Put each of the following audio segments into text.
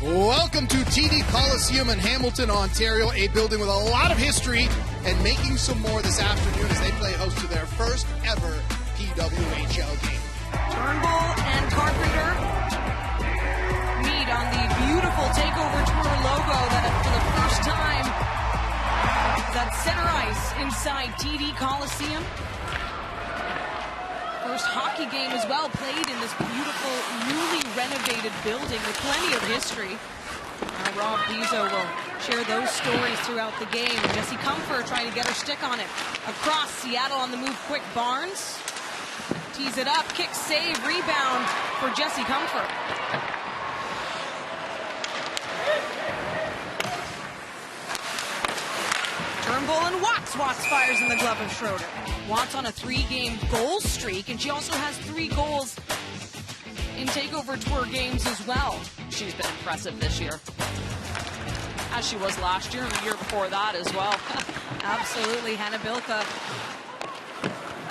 Welcome to TD Coliseum in Hamilton, Ontario, a building with a lot of history and making some more this afternoon as they play host to their first ever PWHL game. Turnbull and Carpenter meet on the beautiful TakeOver Tour logo that for the first time is at center ice inside TD Coliseum. First hockey game as well played in this beautiful, newly renovated building with plenty of history. Rob Bezo will share those stories throughout the game. Jessie Comfort trying to get her stick on it. Across Seattle on the move, quick Barnes. Tees it up, kick, save, rebound for Jessie Comfort. Turnbull and Watts. Watts fires in the glove of Schroeder. Watts on a 3-game goal streak, and she also has 3 goals in TakeOver Tour games as well. She's been impressive this year, as she was last year and the year before that as well. Absolutely. Hannah Bilka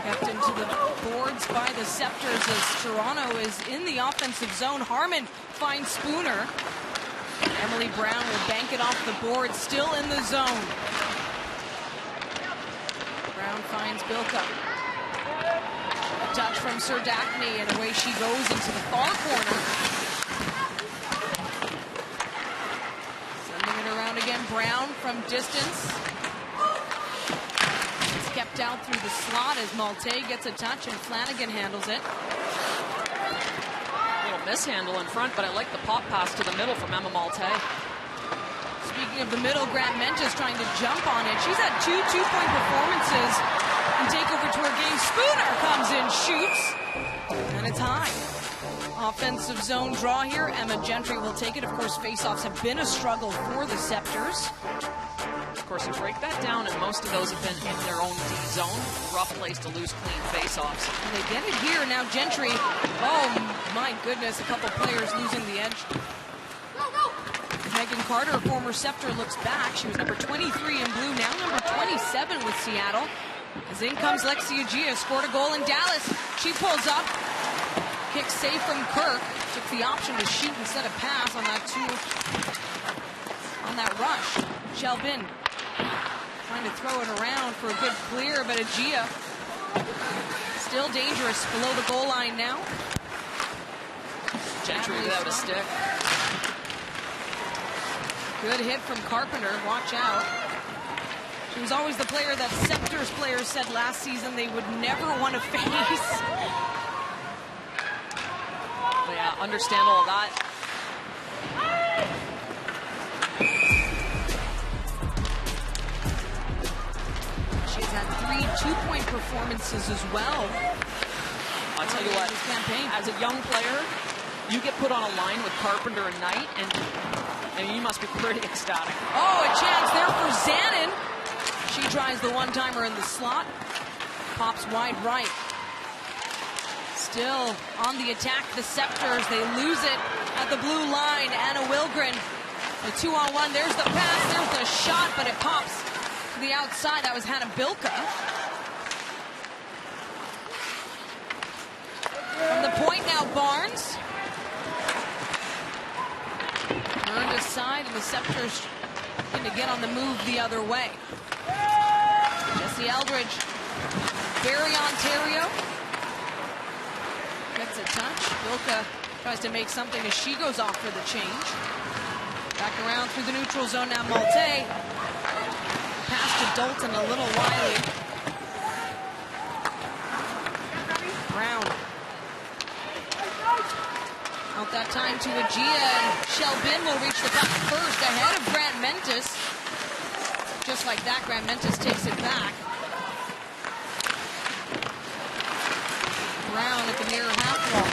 kept into the boards by the Sceptres as Toronto is in the offensive zone. Harmon finds Spooner. Emily Brown will bank it off the board, still in the zone. Brown finds Bilka. A touch from Serdachny, and away she goes into the far corner. Sending it around again. Brown from distance. It's kept out through the slot as Malte gets a touch and Flanagan handles it. A little mishandle in front, but I like the pop pass to the middle from Emma Malte. Speaking of the middle, Grant Mentis trying to jump on it. She's had 2 two-point performances in TakeOver Tour games. Spooner comes in, shoots, and it's high. Offensive zone draw here. Emma Gentry will take it. Of course, faceoffs have been a struggle for the Sceptres. Of course, you break that down, and most of those have been in their own D zone. Rough place to lose clean faceoffs. And they get it here. Now Gentry, oh my goodness, a couple players losing the edge. Megan Carter, former Sceptre, looks back. She was number 23 in blue, now number 27 with Seattle. As in comes Lexia Gia, scored a goal in Dallas. She pulls up, kick safe from Kirk. Took the option to shoot instead of pass on that rush. Shelbin trying to throw it around for a good clear, but Gia still dangerous below the goal line now. Gentry without a stick. Good hit from Carpenter, watch out. She was always the player that Sceptres players said last season they would never want to face. Well, yeah, understand all of that. She has had 3 two-point performances as well. I'll tell you what, this campaign. As a young player, you get put on a line with Carpenter and Knight, and you must be pretty ecstatic. Oh, a chance there for Zanin. She tries the one-timer in the slot. Pops wide right. Still on the attack, the Sceptres. They lose it at the blue line. Anna Wilgren, the 2-on-1. There's the pass, there's the shot, but it pops to the outside. That was Hannah Bilka. From the point now, Barnes. Turned aside, and the Sceptres going to get on the move the other way. Jesse Eldridge, Barrie, Ontario. Gets a touch. Bilka tries to make something as she goes off for the change. Back around through the neutral zone now, Malte. Pass to Dalton, a little wily. Brown. Out that time to Agia, and Shelbin will reach the puck first ahead of Grant Mentis. Just like that, Grant Mentis takes it back. Brown at the near half wall.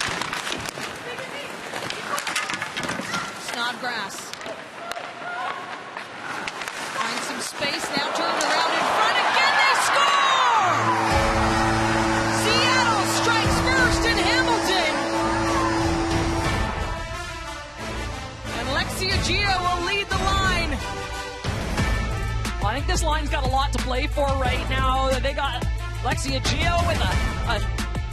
Snodgrass. Finds some space now, turned around in front again, they score! Seattle strikes first in Hamilton. And Lexia Gia will lead the line. Well, I think this line's got a lot to play for right now. They got Lexia Gia with a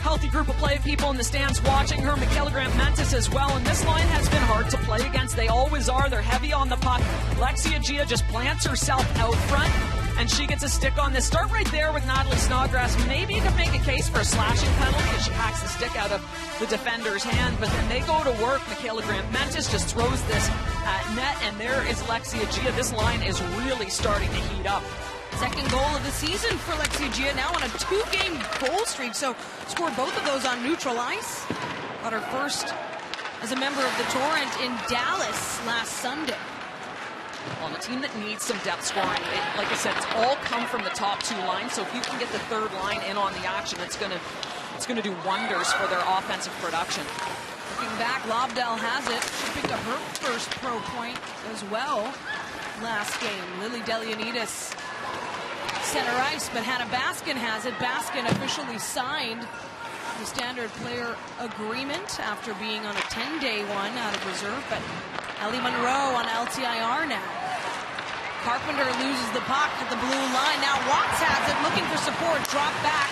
healthy group of play people in the stands watching her. Michaela Grant-Mentis as well, and this line has been hard to play against. They always are. They're heavy on the puck. Lexia Gia just plants herself out front, and she gets a stick on this. Start right there with Natalie Snodgrass. Maybe you could make a case for a slashing penalty as she hacks the stick out of the defender's hand, but then they go to work. Michaela Grant-Mentis just throws this at net, and there is Lexia Gia. This line is really starting to heat up. Second goal of the season for Lexia Gia, now on a 2-game goal streak, so scored both of those on neutral ice. Got her first as a member of the Torrent in Dallas last Sunday. On a team that needs some depth scoring, like I said, it's all come from the top two lines, so if you can get the third line in on the action, it's going to do wonders for their offensive production. Looking back, Lobdell has it. She picked up her first pro point as well last game. Lily Delianides center ice, but Hannah Baskin has it. Baskin officially signed the standard player agreement after being on a 10-day one out of reserve, but Ellie Monroe on LTIR now. Carpenter loses the puck at the blue line. Now Watts has it, looking for support. Drop back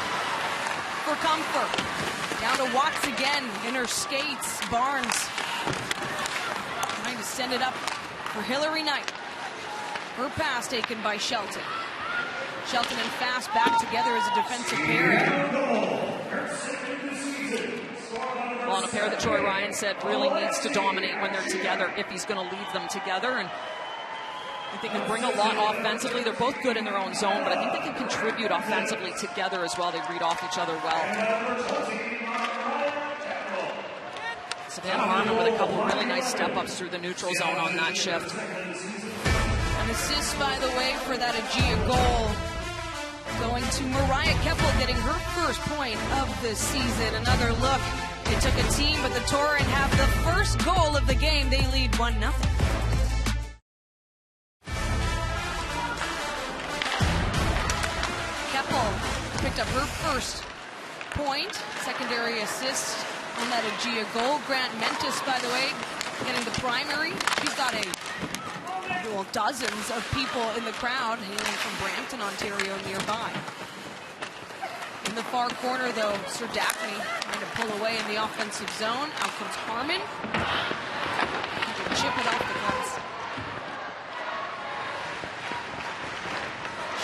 for comfort. Down to Watts again in her skates. Barnes trying to send it up for Hillary Knight. Her pass taken by Shelton. Shelton and Fast back together as a defensive pairing. Well, on a pair that Troy Ryan said really needs to dominate when they're together if he's going to leave them together. And I think they can bring a lot offensively. They're both good in their own zone, but I think they can contribute offensively together as well. They read off each other well. Savannah Harmon with a couple really nice step-ups through the neutral zone on that shift. An assist, by the way, for that Aegea goal, going to Mariah Keppel, getting her first point of the season. Another look. It took a team, but the Torrent have the first goal of the game. They lead 1-0. Keppel picked up her first point, secondary assist on that Aegea goal. Grant-Mentis, by the way, getting the primary. She's got dozens of people in the crowd hailing from Brampton, Ontario, nearby. In the far corner, though, Sir Daphne trying to pull away in the offensive zone. Out comes Harmon. He can chip it off the glass.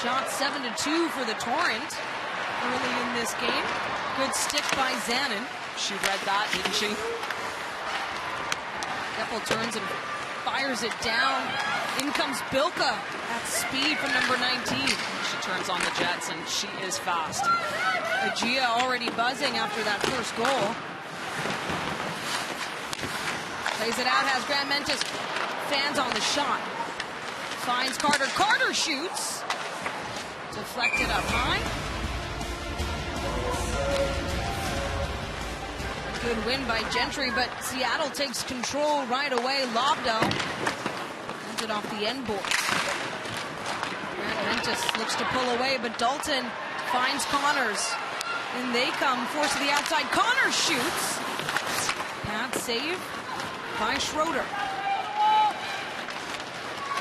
Shot 7-2 for the Torrent early in this game. Good stick by Zanin. She read that, didn't she? Keppel turns and fires it down. In comes Bilka at speed from number 19. She turns on the jets, and she is fast. Aegea already buzzing after that first goal. Plays it out, has Grant-Mentis. Fans on the shot. Finds Carter. Carter shoots. Deflected up high. Good win by Gentry, but Seattle takes control right away. Lobdell ends it off the end board. Grant-Mentis looks to pull away, but Dalton finds Connors. In they come, force to the outside. Connors shoots. Pad save by Schroeder.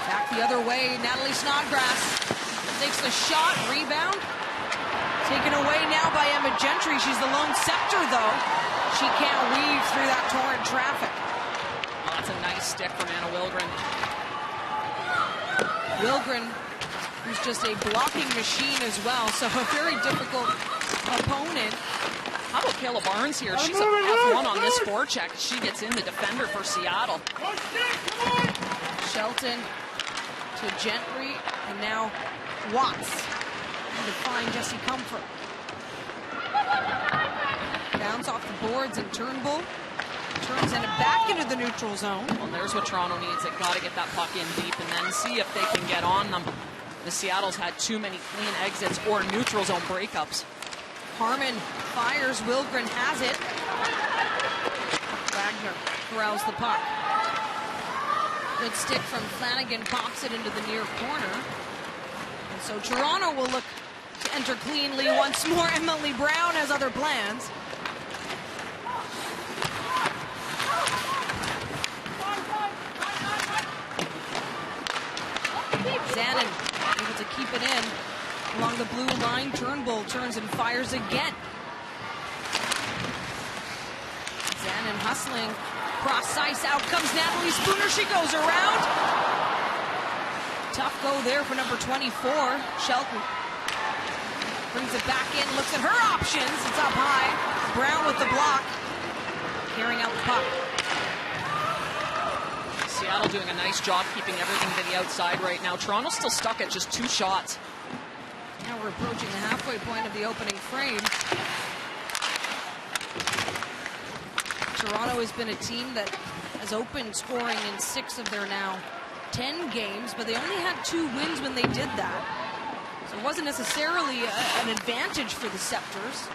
Back the other way, Natalie Snodgrass takes the shot, rebound. Taken away now by Emma Gentry. She's the lone Sceptre, though. She can't weave through that Torrent traffic. Oh, that's a nice stick from Anna Wilgren. Wilgren, who's just a blocking machine as well, so a very difficult opponent. How about Kayla Barnes here? She's a F1 on this forecheck. She gets in the defender for Seattle. Shelton to Gentry, and now Watts to find Jessie Comfort. Bounce off the boards, and Turnbull turns it back into the neutral zone. Well, there's what Toronto needs. They've got to get that puck in deep and then see if they can get on them. The Seattle's had too many clean exits or neutral zone breakups. Harmon fires, Wilgren has it. Wagner corrals the puck. Good stick from Flanagan, pops it into the near corner. And so Toronto will look to enter cleanly once more. Emily Brown has other plans. Zanin able to keep it in along the blue line. Turnbull turns and fires again. hustling. Cross ice, out comes Natalie Spooner. She goes around. Tough go there for number 24, Shelton. Brings it back in, looks at her options. It's up high. Brown with the block. Carrying out the puck. Seattle doing a nice job keeping everything to the outside right now. Toronto's still stuck at just 2 shots. Now we're approaching the halfway point of the opening frame. Toronto has been a team that has opened scoring in 6 of their now 10 games, but they only had 2 wins when they did that. So it wasn't necessarily an advantage for the Sceptres.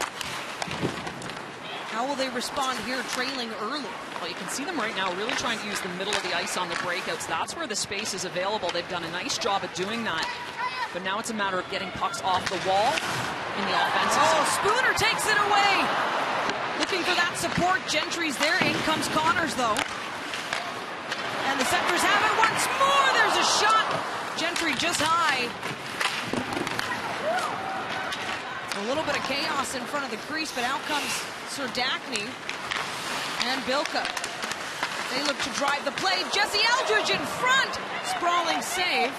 How will they respond here, trailing early? Well, you can see them right now really trying to use the middle of the ice on the breakouts. That's where the space is available. They've done a nice job of doing that. But now it's a matter of getting pucks off the wall in the offensive zone. Spooner takes it away. Looking for that support. Gentry's there. In comes Connors, though. And the Sceptres have it once more. There's a shot. Gentry just high. A little bit of chaos in front of the crease, but out comes Sir Dackney and Bilka. They look to drive the play. Jesse Eldridge in front. Sprawling save.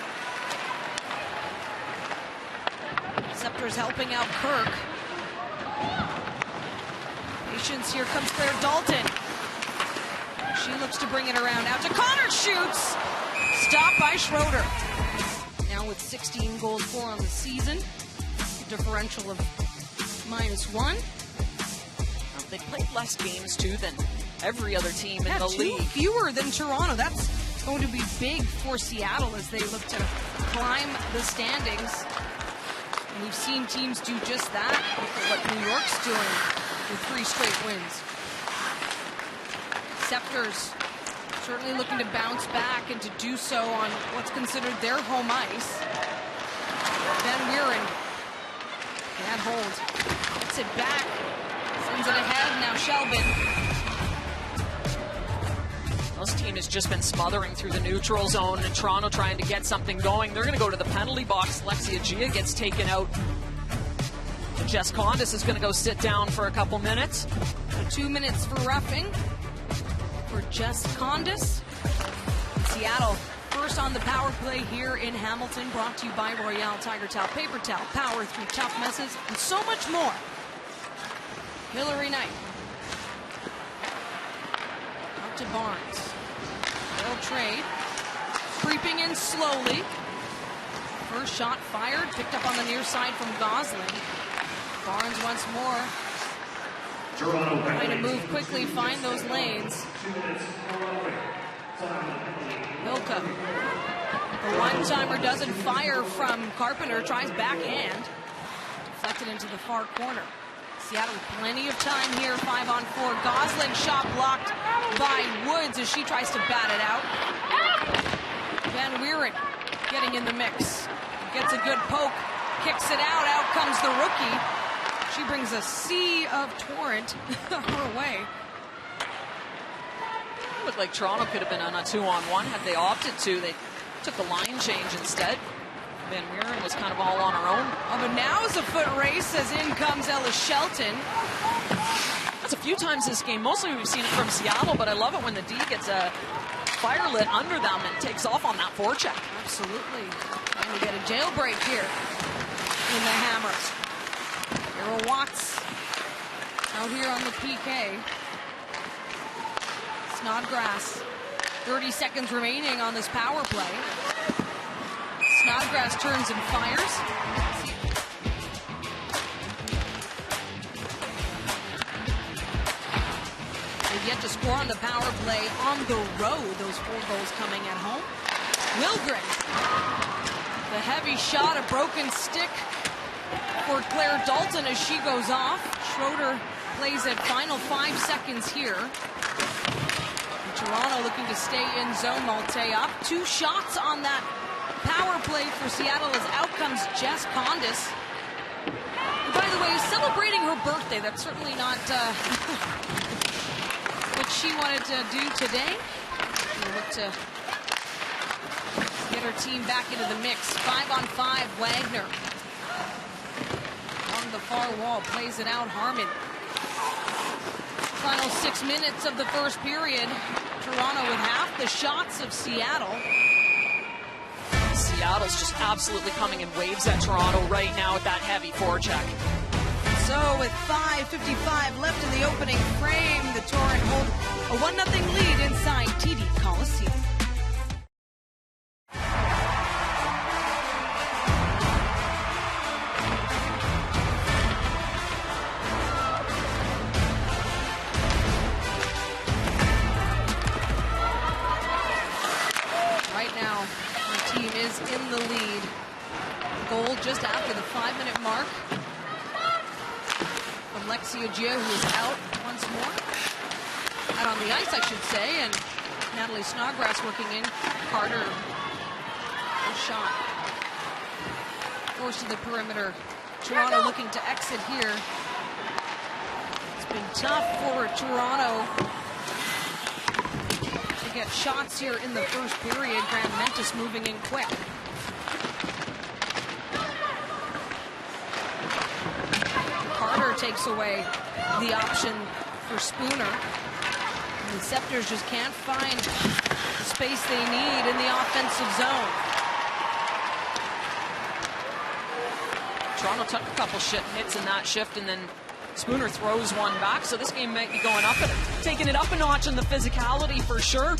Sceptres helping out Kirk. Patience, here comes Claire Dalton. She looks to bring it around. Out to Connor, shoots. Stopped by Schroeder. Now with 16 goals for on the season. Differential of -1. Well, they played less games, too, than every other team in the league. Fewer than Toronto. That's going to be big for Seattle as they look to climb the standings. And we've seen teams do just that. Look at what New York's doing with 3 straight wins. Sceptres certainly looking to bounce back and to do so on what's considered their home ice. Van Wieren can't hold. Gets it back. Sends it ahead. Now Shelvin. This team has just been smothering through the neutral zone, and Toronto trying to get something going. They're going to go to the penalty box. Lexia Gia gets taken out. Jess Condis is going to go sit down for a couple minutes. 2 minutes for roughing for Jess Condis. Seattle first on the power play here in Hamilton, brought to you by Royale Tiger Towel, Paper Towel, power through tough messes, and so much more. Hillary Knight. Out to Barnes. They'll trade. Creeping in slowly. First shot fired, picked up on the near side from Gosling. Barnes once more. Trying to move quickly, find those lanes. Bilka. The one-timer doesn't fire from Carpenter, tries backhand. Deflected into the far corner. Seattle with plenty of time here, 5-on-4. Gosling shot blocked by Woods as she tries to bat it out. Van Wieren getting in the mix. Gets a good poke, kicks it out. Out comes the rookie. She brings a sea of Torrent her way. It looked like Toronto could have been on a 2-on-1 had they opted to. They took the line change instead. Van Wieren was kind of all on her own. Oh, but now it's a foot race as in comes Ella Shelton. That's a few times this game. Mostly we've seen it from Seattle, but I love it when the D gets a fire lit under them and takes off on that forecheck. Absolutely. And we get a jailbreak here in the Hammers. Errol Watts out here on the PK. Snodgrass. 30 seconds remaining on this power play. Snodgrass turns and fires. They've yet to score on the power play on the road. Those 4 goals coming at home. Wilgren. The heavy shot, a broken stick for Claire Dalton as she goes off. Schroeder plays it. Final 5 seconds here. And Toronto looking to stay in zone. Malte up. 2 shots on that power play for Seattle as out comes Jess Condis. And by the way, celebrating her birthday. That's certainly not what she wanted to do today. She'll look to get her team back into the mix. 5-on-5, Wagner. On the far wall, plays it out, Harmon. Final 6 minutes of the first period. Toronto with half the shots of Seattle. Seattle's just absolutely coming in waves at Toronto right now with that heavy forecheck. So with 5:55 left in the opening frame, the Torrent hold a 1-0 lead inside TD Coliseum. Right now, the team is in the lead. Goal just after the 5-minute mark. Alexia Gia, who is out once more. Out on the ice, I should say, and Natalie Snodgrass working in. Carter, good shot. Forced to the perimeter. Toronto looking to exit here. It's been tough for Toronto to get shots here in the first period. Graham Mentis moving in quick. Takes away the option for Spooner. And the Sceptres just can't find the space they need in the offensive zone. Toronto took a couple hits in that shift, and then Spooner throws one back, so this game might be going up and taking it up a notch in the physicality for sure.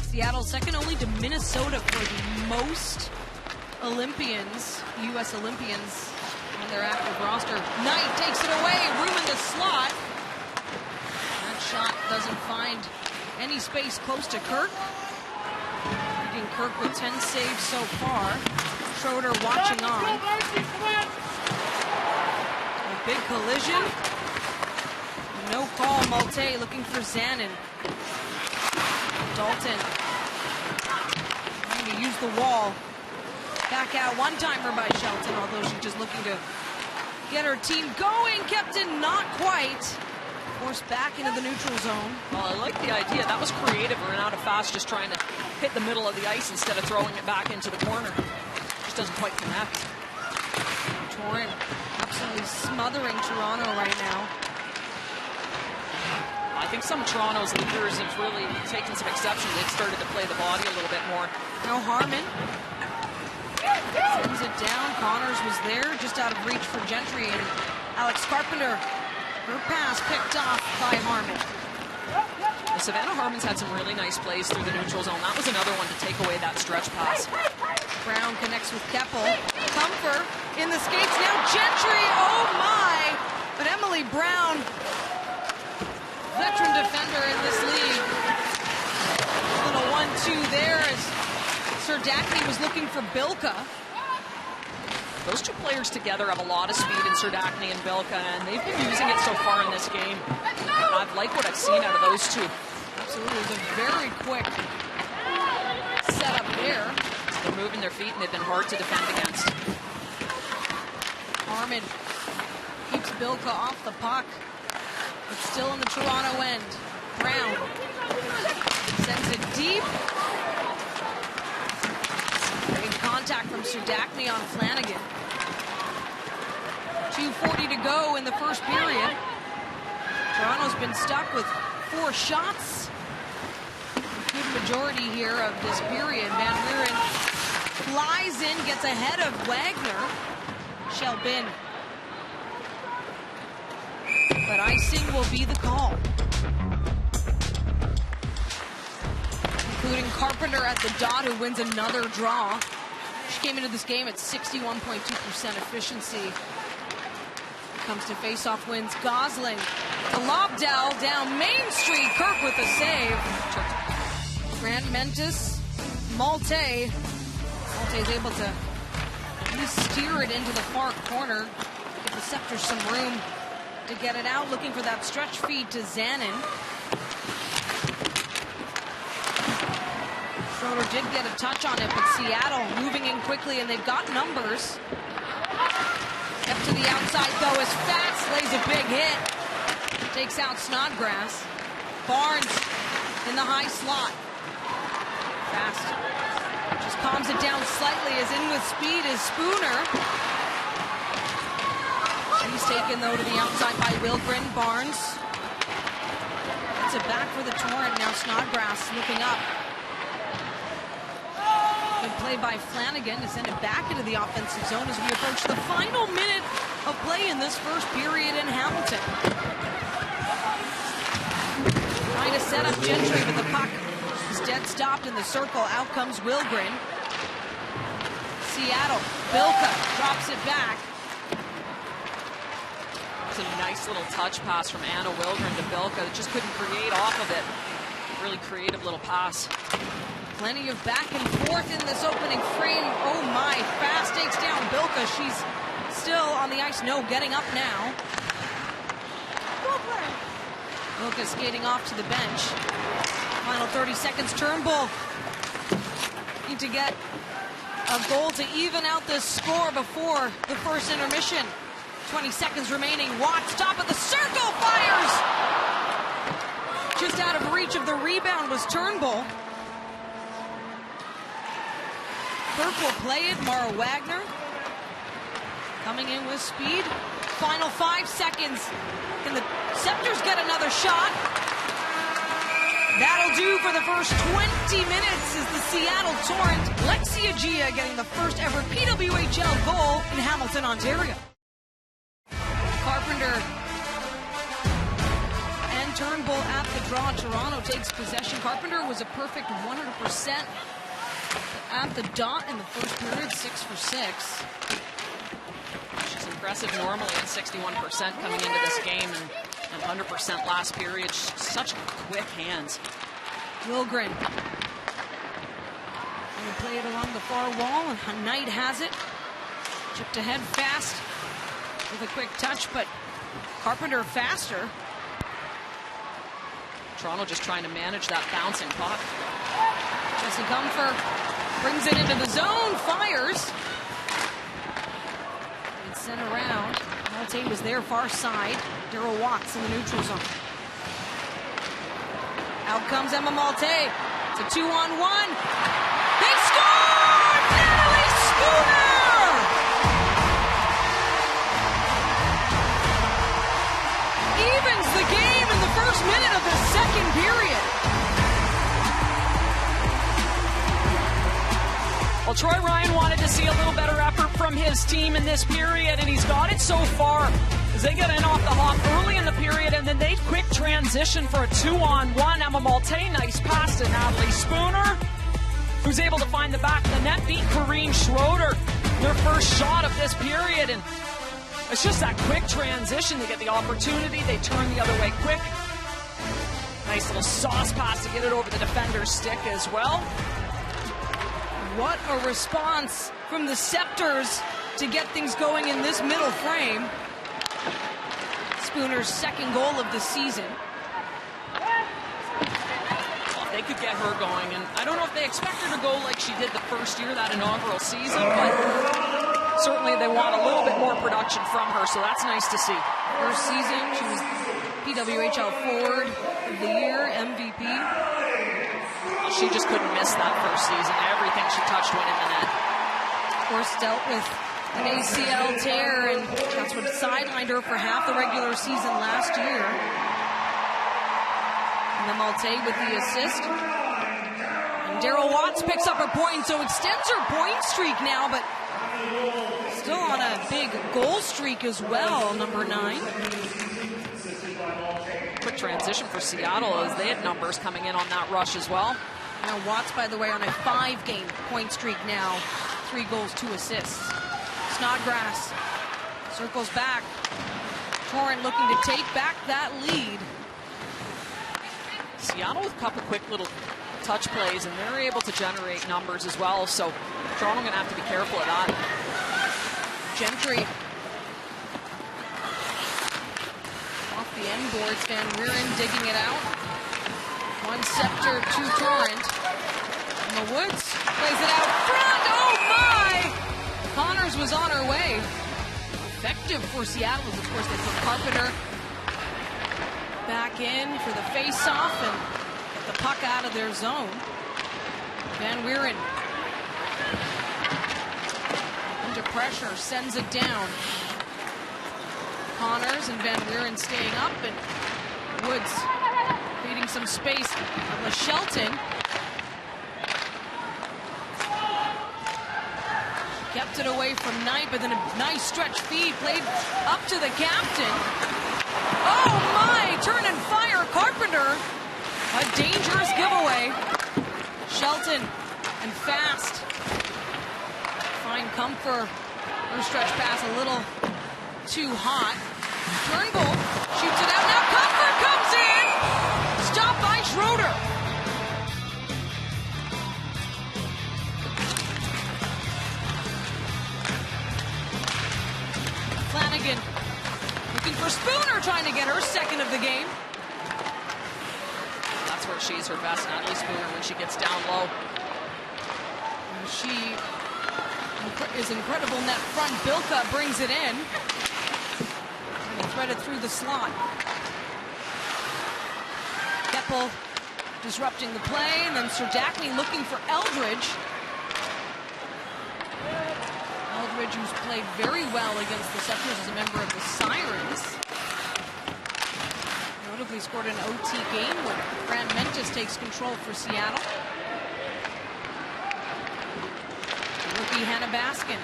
Seattle second only to Minnesota for the most Olympians, U.S. Olympians, on their active roster. Knight takes it away, room in the slot. That shot doesn't find any space close to Kirk. Reading Kirk with 10 saves so far. Schroeder watching on. A big collision. No call. Malte looking for Zanin. Dalton trying to use the wall. Back out one-timer by Shelton, although she's just looking to get her team going. Kept in, not quite. Forced back into the neutral zone. Well, I like the idea. That was creative. Renata Fast just trying to hit the middle of the ice instead of throwing it back into the corner. Just doesn't quite connect. Torrent absolutely smothering Toronto right now. I think some of Toronto's leaders have really taken some exception. They've started to play the body a little bit more. Now Harmon sends it down. Connors was there, just out of reach for Gentry, and Alex Carpenter, her pass picked off by Harmon. Well, Savannah Harmon's had some really nice plays through the neutral zone. That was another one to take away that stretch pass. Brown connects with Keppel. Comfort in the skates now. Gentry, oh my! But Emily Brown, veteran defender in this league. A little 1-2 there as Serdachny was looking for Bilka. Those two players together have a lot of speed in Serdachny and Bilka, and they've been using it so far in this game. I've liked what I've seen out of those two. Absolutely, it was a very quick setup there. They're moving their feet, and they've been hard to defend against. Harmon keeps Bilka off the puck. It's still in the Toronto end. Brown sends it deep. Great contact from Serdachny on Flanagan. 2:40 to go in the first period. Toronto's been stuck with 4 shots. A good majority here of this period. Van Wieren flies in, gets ahead of Wagner. Shelbin. But icing will be the call. Including Carpenter at the dot, who wins another draw. She came into this game at 61.2% efficiency. Comes to face-off wins. Gosling. The Lobdell down Main Street. Kirk with a save. Grant Mentis. Malte. Malte's able to steer it into the far corner. Give the Sceptres some room to get it out. Looking for that stretch feed to Zanin. Schroeder did get a touch on it, but Seattle moving in quickly, and they've got numbers. Up to the outside, though, is Fast. Lays a big hit. Takes out Snodgrass. Barnes in the high slot. Fast just calms it down slightly. As in with speed is Spooner. She's taken, though, to the outside by Wilgren. Barnes. It's it back for the Torrent. Now Snodgrass looking up. Good play by Flanagan to send it back into the offensive zone as we approach the final minute of play in this first period in Hamilton. Trying to set up Gentry, but the puck is dead stopped in the circle. Out comes Wilgren. Seattle. Bilka drops it back. It's a nice little touch pass from Anna Wilgren to Bilka that just couldn't create off of it. Really creative little pass. Plenty of back and forth in this opening frame. Oh my, fast takes down Bilka. She's still on the ice. No, getting up now. Bilka skating off to the bench. Final 30 seconds, Turnbull. Need to get a goal to even out this score before the first intermission. 20 seconds remaining. Watts, top of the circle, fires! Just out of reach of the rebound was Turnbull. Burke will play it. Mara Wagner coming in with speed. Final 5 seconds. Can the Sceptres get another shot? That'll do for the first 20 minutes as the Seattle Torrent. Lexia Gia getting the first ever PWHL goal in Hamilton, Ontario. Carpenter and Turnbull at the draw. Toronto takes possession. Carpenter was a perfect 100% at the dot in the first period, 6 for 6. She's impressive normally at 61% coming into this game and 100% last period. Such quick hands. Wilgren. And play it along the far wall. And Knight has it. Chipped ahead fast with a quick touch, but Carpenter faster. Toronto just trying to manage that bouncing puck. Jesse Comfer brings it into the zone, fires. And sent around. Malte was there far side. Daryl Watts in the neutral zone. Out comes Emma Malte. It's a 2-on-1. They score! Natalie Spooner! Evens the game in the first minute of the second period. Well, Troy Ryan wanted to see a little better effort from his team in this period, and he's got it so far. As they get in off the hop early in the period, and then they quick transition for a 2-on-1. Emma Malte, nice pass to Natalie Spooner, who's able to find the back of the net, beat Corrine Schroeder, their first shot of this period. And it's just that quick transition. They get the opportunity, they turn the other way quick. Nice little sauce pass to get it over the defender's stick as well. What a response from the Sceptres to get things going in this middle frame. Spooner's second goal of the season. Well, if they could get her going, and I don't know if they expect her to go like she did the first year, that inaugural season, but certainly they want a little bit more production from her, so that's nice to see. First season, she was PWHL Forward of the Year, MVP. Well, she just couldn't miss that first season. Everything she touched went in the net. Of course, dealt with an ACL tear, and that's what sidelined her for half the regular season last year. And then Malte with the assist. And Daryl Watts picks up a point, so extends her point streak now, but still on a big goal streak as well, number 9. Quick transition for Seattle as they had numbers coming in on that rush as well. Now Watts, by the way, on a 5-game point streak now. 3 goals, 2 assists. Snodgrass circles back. Torrent looking to take back that lead. Seattle with a couple quick little touch plays, and they're able to generate numbers as well, so Toronto going to have to be careful of that. Gentry off the end boards, Van Wieren digging it out. 1 Sceptre, 2 Torrent. And the Woods plays it out front. Oh my! Connors was on her way. Effective for Seattle as, of course, they put Carpenter back in for the face-off and get the puck out of their zone. Van Wieren under pressure, sends it down. Connors and Van Weeren staying up, and Woods creating some space for Shelton. Kept it away from Knight, but then a nice stretch feed played up to the captain. Oh my! Turn and fire, Carpenter. A dangerous giveaway. Shelton and Fast find comfort. Her stretch pass a little too hot. Turnbull shoots it out. Now Comfort comes in. Stopped by Schroeder. Flanagan looking for Spooner, trying to get her second of the game. That's where she's her best, Natalie Spooner, when she gets down low. And she is incredible in that front. Bilka brings it in. And threaded through the slot. Keppel disrupting the play, and then Serdachny looking for Eldridge. Eldridge, who's played very well against the Sceptres as a member of the Sirens. Notably scored an OT game when Grant Mentis takes control for Seattle. Rookie Hannah Baskin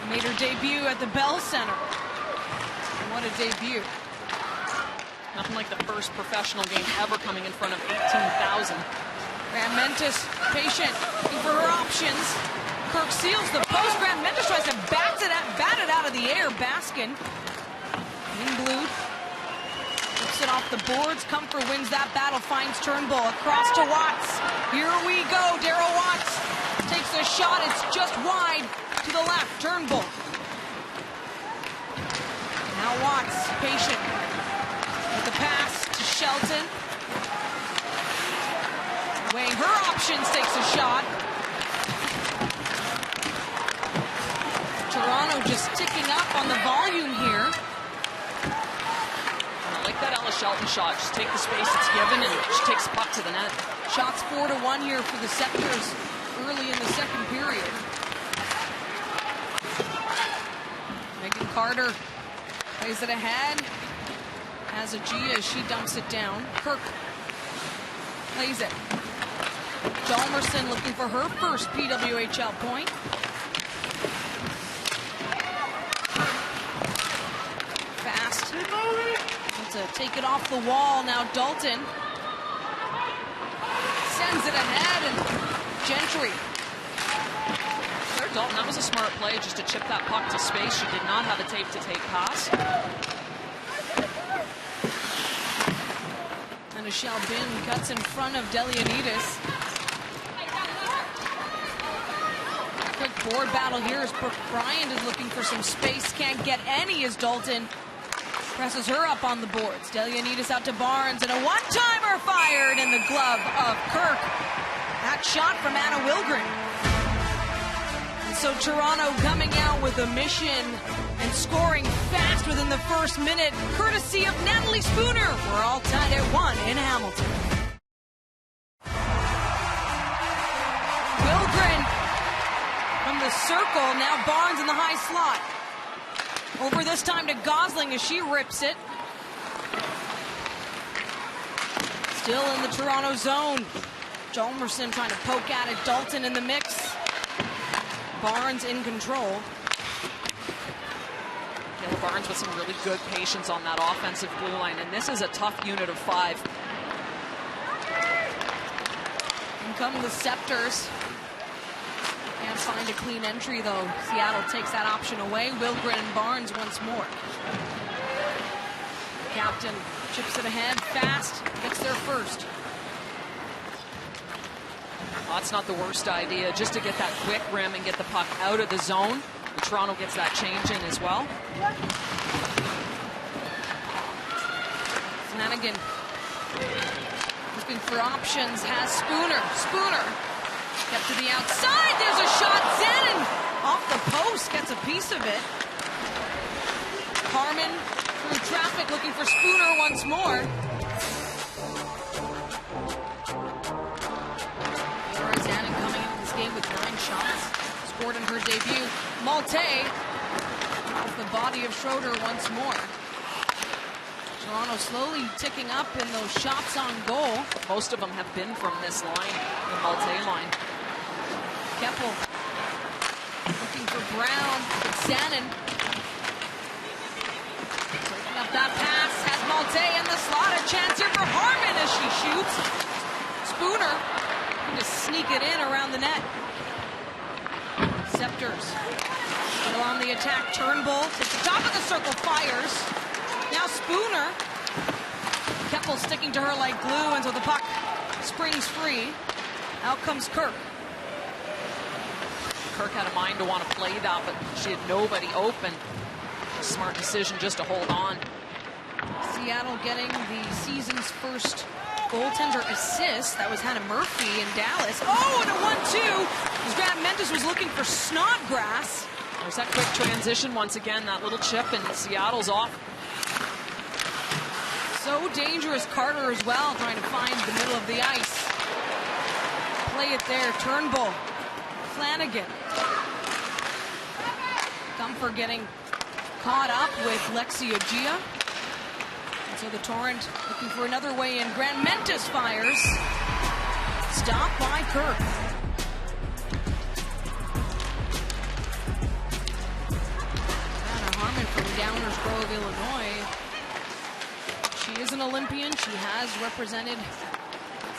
made her debut at the Bell Center. And what a debut. Nothing like the first professional game ever coming in front of 18,000. Grant Mentis, patient, looking for her options. Kirk seals the post. Grant Mentis tries to bat it out of the air. Baskin, in blue, flips it off the boards. Comfort wins that battle, finds Turnbull. Across to Watts. Here we go. Darryl Watts takes a shot. It's just wide to the left. Turnbull. Now Watts, patient, with the pass to Shelton. Weighing her options, takes a shot. Toronto just ticking up on the volume here. I like that Ella Shelton shot. Just take the space it's given, and she takes the puck to the net. Shots 4-1 here for the Sceptres early in the second period. Megan Carter plays it ahead. Has a G as she dumps it down. Kirk plays it. Jalmerson looking for her first PWHL point. Fast. To take it off the wall. Now Dalton sends it ahead, and Gentry. Claire Dalton, that was a smart play, just to chip that puck to space. She did not have a tape-to-tape pass. And Michelle Bin cuts in front of Delianides. Quick board battle here as Brooke Bryant is looking for some space. Can't get any as Dalton presses her up on the boards. Delianides out to Barnes, and a one-timer fired in the glove of Kirk. That shot from Anna Wilgren. And so Toronto coming out with a mission and scoring fast within the first minute, courtesy of Natalie Spooner. We're all tied at 1 in Hamilton. Wilgren from the circle, now Barnes in the high slot. Over this time to Gosling as she rips it. Still in the Toronto zone. Jalmerson trying to poke at it. Dalton in the mix. Barnes in control. Taylor Barnes with some really good patience on that offensive blue line, and this is a tough unit of 5. In come the Sceptres. Can't find a clean entry, though. Seattle takes that option away. Wilgren and Barnes once more. Captain chips it ahead. Fast. Gets there first. Well, that's not the worst idea. Just to get that quick rim and get the puck out of the zone. And Toronto gets that change in as well. Flanagan looking for options. Has Spooner. Spooner. Kept to the outside. There's a shot. Zen off the post. Gets a piece of it. Harmon through traffic looking for Spooner once more. Laura Zanin coming into this game with 9 shots. Scored in her debut. Malte off the body of Schroeder once more. Toronto slowly ticking up in those shots on goal. Most of them have been from this line, the Malte line. Keppel looking for Brown. Zanin breaking up that pass. Has Malte in the slot. A chance here for Harman as she shoots. Spooner going to sneak it in around the net. Sceptres still on the attack. Turnbull to the top of the circle, fires. Now Spooner. Keppel sticking to her like glue until the puck springs free. Out comes Kirk. Kirk had a mind to want to play that, but she had nobody open. Smart decision just to hold on. Seattle getting the season's first goaltender assist. That was Hannah Murphy in Dallas. Oh, and a 1-2. As Grant Mendes was looking for Snodgrass. There's that quick transition once again. That little chip, and Seattle's off. So dangerous. Carter as well, trying to find the middle of the ice. Play it there. Turnbull. Flanagan. Comfort getting caught up with Lexia Gia. And so the Torrent looking for another way in. Grant Mendes fires. Stopped by Kirk. Anna Harman from Downers Grove, Illinois. She is an Olympian. She has represented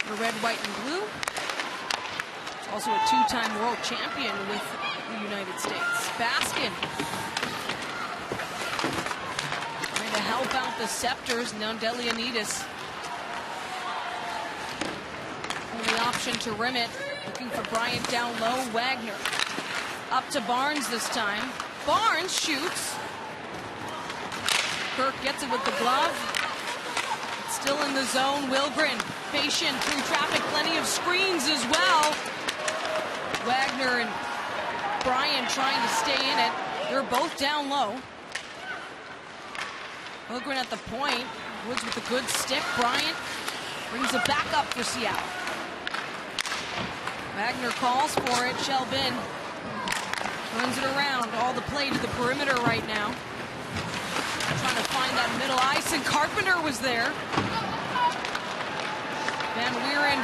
the red, white, and blue. She's also a two-time world champion with the United States. Baskin trying to help out the Sceptres. Now Delianidis. Only option to rim it. Looking for Bryant down low. Wagner up to Barnes this time. Barnes shoots. Kirk gets it with the glove. Still in the zone. Wilgren patient through traffic. Plenty of screens as well. Wagner and Bryan trying to stay in it. They're both down low. Wilgren at the point. Woods with a good stick. Bryant brings it back up for Seattle. Wagner calls for it. Shelbin turns it around. All the play to the perimeter right now. Trying to find that middle ice, and Carpenter was there. Van Wieren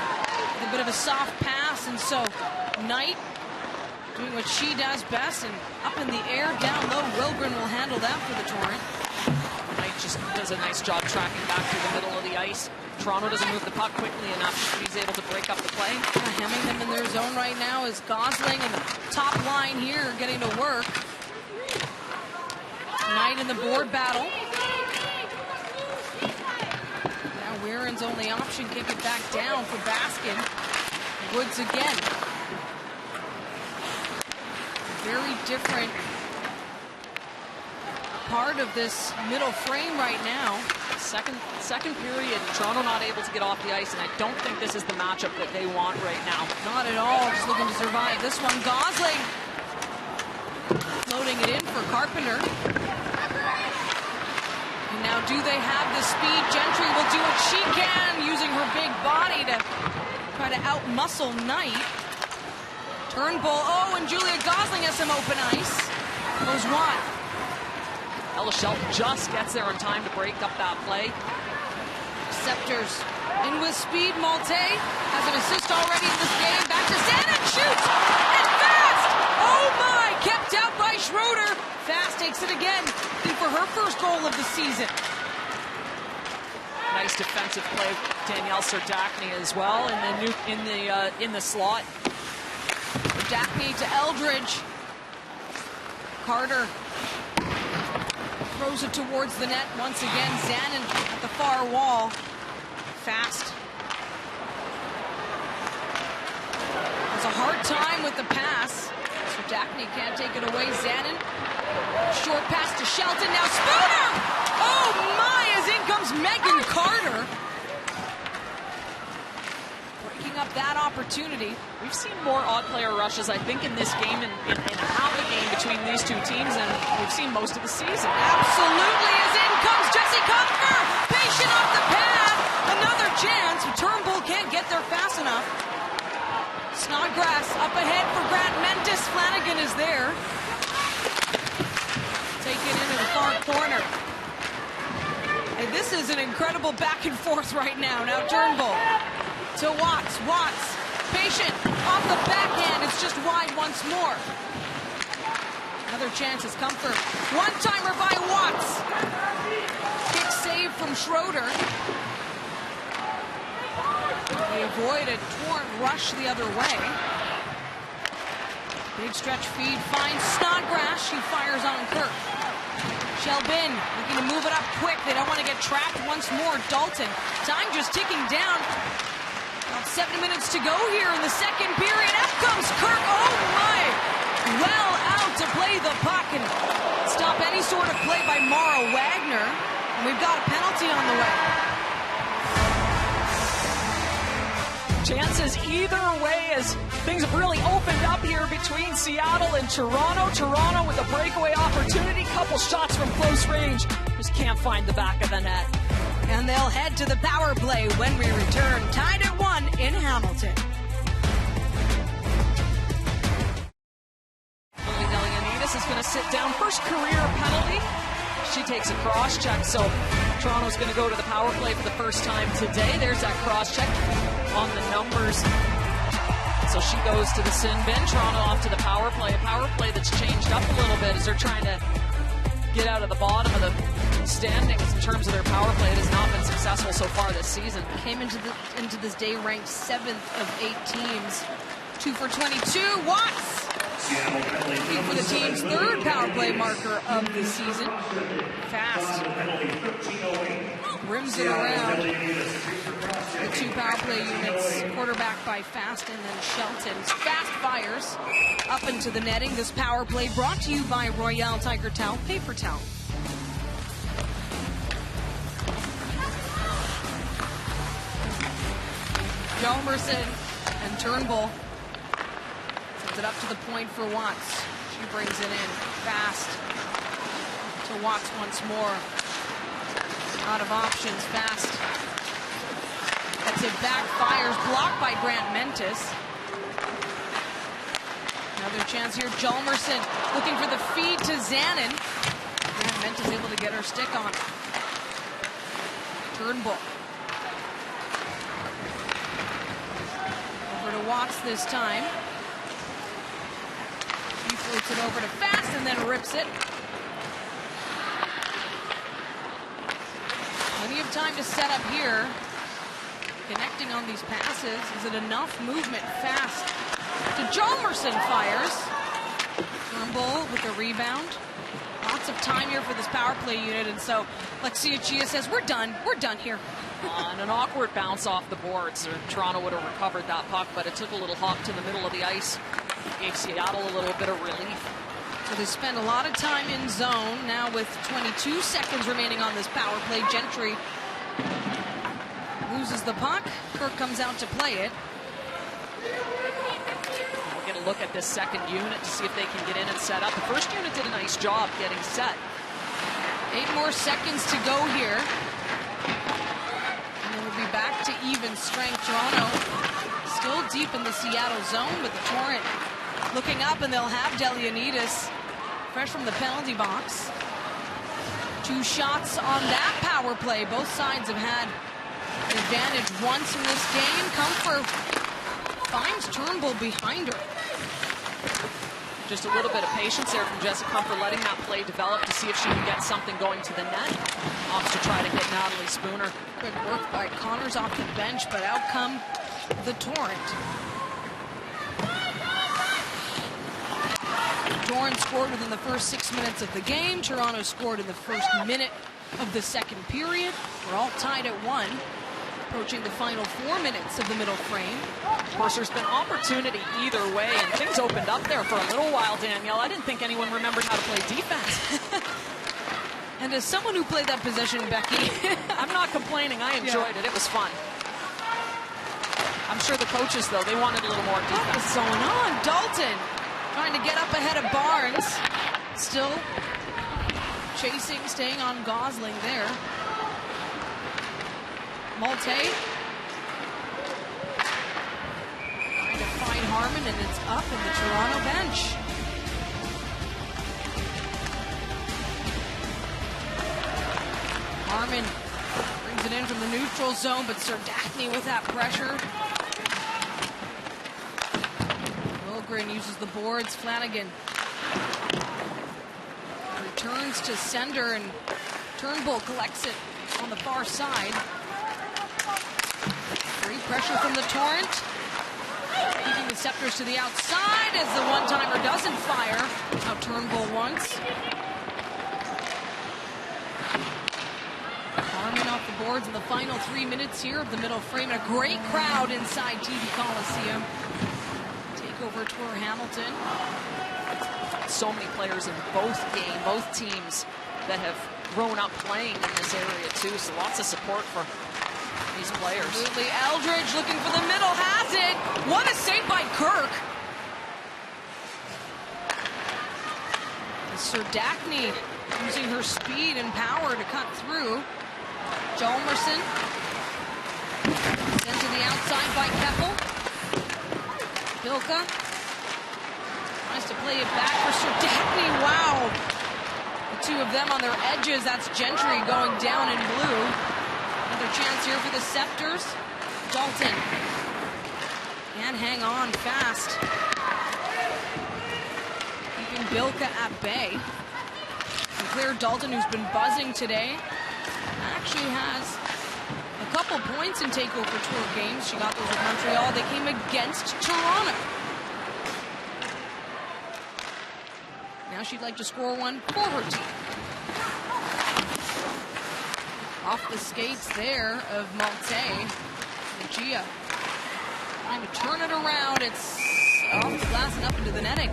with a bit of a soft pass, and so Knight doing what she does best, and up in the air, down low. Wilgren will handle that for the Torrent. Knight just does a nice job tracking back to the middle of the ice. Toronto doesn't move the puck quickly enough. She's able to break up the play. Hemming them in their zone right now is Gosling, and the top line here getting to work. Knight in the board battle. Now Weiren's only option, kick it back down for Baskin. Woods again. Very different part of this middle frame right now. Second period, Toronto not able to get off the ice, and I don't think this is the matchup that they want right now. Not at all, just looking to survive this one. Gosling loading it in for Carpenter. And now do they have the speed? Gentry will do what she can, using her big body to try to out-muscle Knight. Turnbull, oh, and Julia Gosling has some open ice. Goes one. Ella Shelton just gets there in time to break up that play. Sceptres in with speed. Malte has an assist already in this game. Back to Zanin, shoots, and fast! Oh my, kept out by Schroeder. Fast takes it again, looking for her first goal of the season. Nice defensive play, Danielle Serdachny as well, and then in the slot. Serdachny to Eldridge. Carter throws it towards the net once again. Zanin at the far wall. Fast. Has a hard time with the pass. Serdachny can't take it away. Zanin. Short pass to Shelton. Now Spooner! Oh my, as in comes Megan Carter. Breaking up that opportunity. We've seen more odd player rushes, I think, in this game and in half a game between these two teams than we've seen most of the season. Absolutely, as in comes Jessie Comfer. Patient off the pad. Another chance. Turnbull can't get there fast enough. Snodgrass up ahead for Grant Mendes. Flanagan is there. Take it into the far corner. Hey, this is an incredible back and forth right now. Now Turnbull to Watts. Watts, patient, off the backhand. It's just wide once more. Another chance has come for one-timer by Watts. Kick save from Schroeder. They avoid a Torrent rush the other way. Big stretch feed finds Snodgrass. She fires on Kirk. Shelbin looking to move it up quick. They don't want to get trapped once more. Dalton, time just ticking down. About 7 minutes to go here in the second period. Up comes Kirk. Oh my! Well out to play the puck and stop any sort of play by Mara Wagner. And we've got a penalty on the way. Chances either way as things have really opened up here between Seattle and Toronto. Toronto with a breakaway opportunity. Couple shots from close range. Just can't find the back of the net. And they'll head to the power play when we return. Tied at 1 in Hamilton. Delianides is going to sit down. First career penalty. She takes a cross check, so Toronto's going to go to the power play for the first time today. There's that cross check on the numbers. So she goes to the sin bin. Toronto off to the power play. A power play that's changed up a little bit as they're trying to get out of the bottom of the standings in terms of their power play. It has not been successful so far this season. Came into this day ranked 7th of 8 teams. 2 for 22. Watts! Looking for the team's 3rd power play marker of the season. Fast. Rims it around. The 2 power play units, quarterbacked by Fast and then Shelton. Fast fires up into the netting. This power play brought to you by Royale Tiger Towel, Paper Towel. Jomerson and Turnbull sends it up to the point for Watts. She brings it in fast to Watts once more. Out of options, Fast. Gets it back, fires, blocked by Grant Mentis. Another chance here, Jalmerson looking for the feed to Zanin. Grant Mentis able to get her stick on. Turnbull. Over to Watts this time. He floats it over to Fast and then rips it. Plenty of time to set up here. Connecting on these passes. Is it enough movement? Fast to Jalmerson fires. Turnbull with the rebound. Lots of time here for this power play unit, and so Alexia Chia says, we're done here. On an awkward bounce off the boards, Toronto would have recovered that puck, but it took a little hop to the middle of the ice. Gave Seattle a little bit of relief. So they spend a lot of time in zone. Now with 22 seconds remaining on this power play, Gentry loses the puck. Kirk comes out to play it. We'll get a look at this second unit to see if they can get in and set up. The first unit did a nice job getting set. 8 more seconds to go here. And then we'll be back to even strength. Toronto still deep in the Seattle zone with the Torrent looking up, and they'll have Delianides fresh from the penalty box. 2 shots on that power play. Both sides have had advantage once in this game. Comfer finds Turnbull behind her. Just a little bit of patience there from Jessica Comfer, letting that play develop to see if she can get something going to the net. Opts to try to hit Natalie Spooner. Good work by Connors off the bench, but out come the Torrent. Torrent scored within the first 6 minutes of the game. Toronto scored in the first minute of the second period. We're all tied at 1. Approaching the final 4 minutes of the middle frame. Of course, there's been opportunity either way, and things opened up there for a little while, Danielle. I didn't think anyone remembered how to play defense. And as someone who played that position, Becky, I'm not complaining. I enjoyed it. It was fun. I'm sure the coaches, though, they wanted a little more defense. What is going on? Dalton trying to get up ahead of Barnes. Still chasing, staying on Gosling there. Malte trying to find Harmon, and it's up in the Toronto bench. Harmon Brings it in from the neutral zone, but Serdachny with that pressure. Wilgren uses the boards. Flanagan returns to sender, and Turnbull collects it on the far side. Great pressure from the Torrent. Keeping the Sceptres to the outside as the one-timer doesn't fire. Now Turnbull once. Harmon off the boards in the final 3 minutes here of the middle frame. And a great crowd inside TD Coliseum. Takeover tour Hamilton. So many players in both teams that have grown up playing in this area too. So lots of support for these players. Absolutely. Eldridge looking for the middle, has it. What a save by Kirk. Serdachny using her speed and power to cut through. Jalmerson sent to the outside by Keppel. Bilka tries to play it back for Serdachny. Wow. The two of them on their edges. That's Gentry going down in blue. Another chance here for the Sceptres. Dalton can hang on fast. Keeping Bilka at bay. And Claire Dalton, who's been buzzing today, actually has a couple points in takeover tour games. She got those with Montreal. They came against Toronto. Now she'd like to score one for her team. Off the skates there of Malte. Gia trying to turn it around. It's off the glass and up into the netting.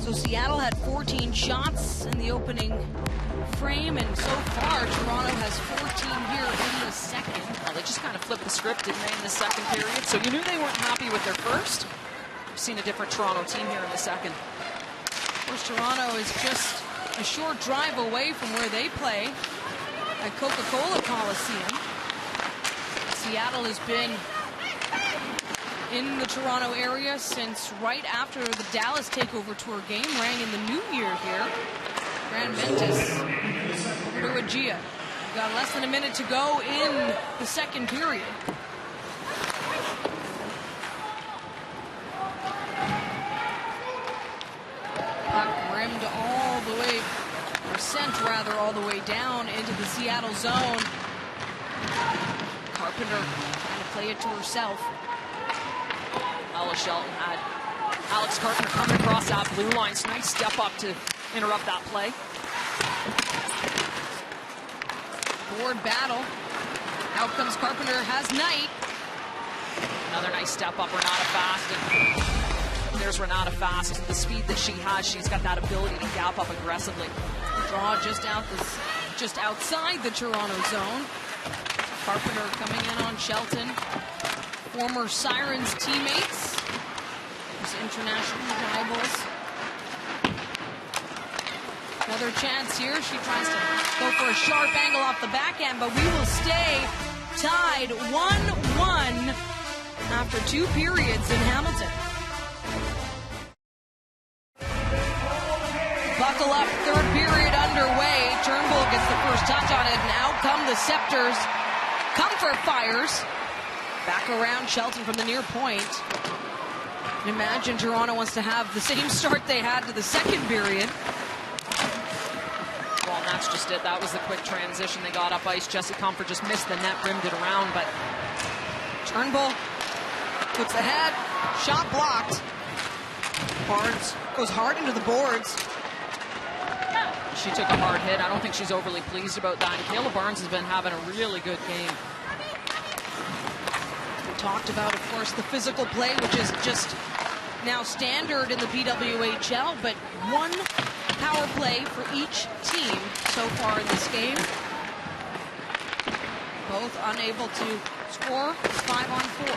So Seattle had 14 shots in the opening frame, and so far Toronto has 14 here in the second. Well, they just kind of flipped the script, didn't they, in the second period? So you knew they weren't happy with their first. We've seen a different Toronto team here in the second. Of course, Toronto is just a short drive away from where they play at Coca-Cola Coliseum. Seattle has been in the Toronto area since right after the Dallas Takeover Tour game rang in the new year here. Grand Ventus over to Agia. We've got less than a minute to go in the second period. Puck rimmed all the way, or sent rather all the way down into the Seattle zone. Carpenter trying to play it to herself. Ella Shelton had Alex Carpenter coming across that blue line. Nice step up to interrupt that play. Board battle. Out comes Carpenter, has Knight. Another nice step up, Renata Fast. And there's Renata Fast. The speed that she has, she's got that ability to gap up aggressively. Draw just outside the Toronto zone. Carpenter coming in on Shelton. Former Sirens teammates. These international rivals. Another chance here. She tries to go for a sharp angle off the backhand, but we will stay tied 1-1 after 2 periods in Hamilton. Buckle up, third period underway. Turnbull gets the first touch on it, and out come the Sceptres. Comfort fires. Back around Shelton from the near point. Imagine Toronto wants to have the same start they had to the second period. Well, and that's just it. That was the quick transition. They got up ice. Jesse Comfort just missed the net, rimmed it around, but Turnbull puts the head, shot blocked. Barnes goes hard into the boards. She took a hard hit. I don't think she's overly pleased about that. And Kayla Barnes has been having a really good game. We talked about, of course, the physical play, which is just now standard in the PWHL, but one power play for each team so far in this game. Both unable to score. 5-on-4.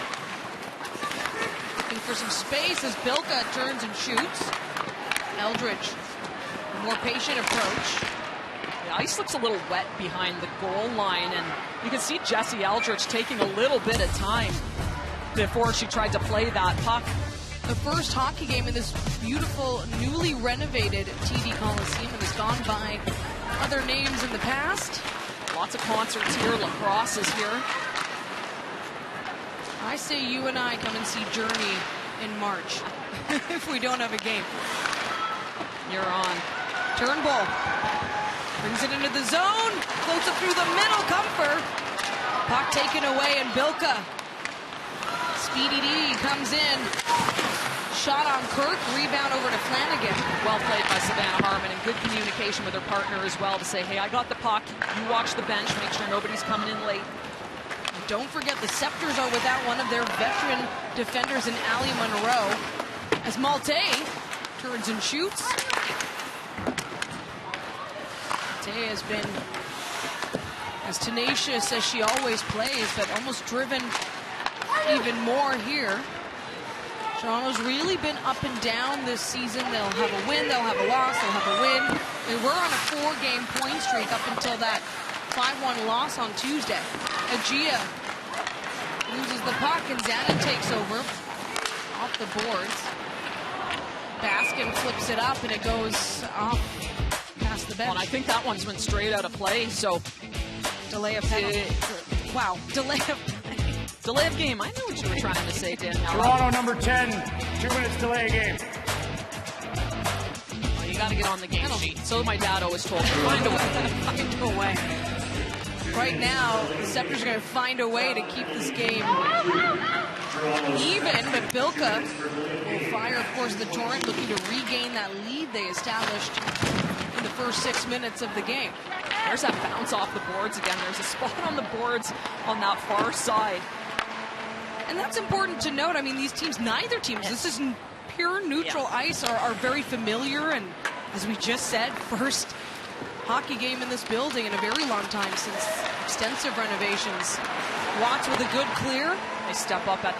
Looking for some space as Bilka turns and shoots. Eldridge, a more patient approach. The ice looks a little wet behind the goal line, and you can see Jessie Eldridge taking a little bit of time before she tried to play that puck. The first hockey game in this beautiful, newly renovated TD Coliseum, and has gone by other names in the past. Lots of concerts here. Lacrosse is here. I say you and I come and see Journey in March if we don't have a game. You're on. Turnbull brings it into the zone. Floats it through the middle. Comfort. Puck taken away, and Bilka. Speedy D comes in. Shot on Kirk. Rebound over to Flanagan. Well played by Savannah Harmon, and good communication with her partner as well to say, hey, I got the puck. You watch the bench. Make sure nobody's coming in late. Don't forget the Sceptres are without one of their veteran defenders in Ali Monroe. As Malte turns and shoots. Malte has been as tenacious as she always plays, but almost driven even more here. Toronto's really been up and down this season. They'll have a win, they'll have a loss, they'll have a win. They were on a 4-game point streak up until that 5-1 loss on Tuesday. Agia loses the puck, and Zanin takes over off the boards. Baskin flips it up, and it goes off past the bench. Well, I think that one's went straight out of play, so delay of penalty. Wow, delay of play. Delay of game. I knew what you were trying to say, Danielle. Toronto number 10, 2 minutes delay of game. Well, you got to get on the game sheet. So my dad always told me. Find a way. Find a way. Right now, the Sceptres are going to find a way to keep this game even, but Bilka will fire, of course, the Torrent, looking to regain that lead they established in the first 6 minutes of the game. There's that bounce off the boards again. There's a spot on the boards on that far side. And that's important to note. I mean, these teams, neither teams, this is pure neutral ice, are very familiar. And as we just said, first hockey game in this building in a very long time since extensive renovations. Watts with a good clear. They step up at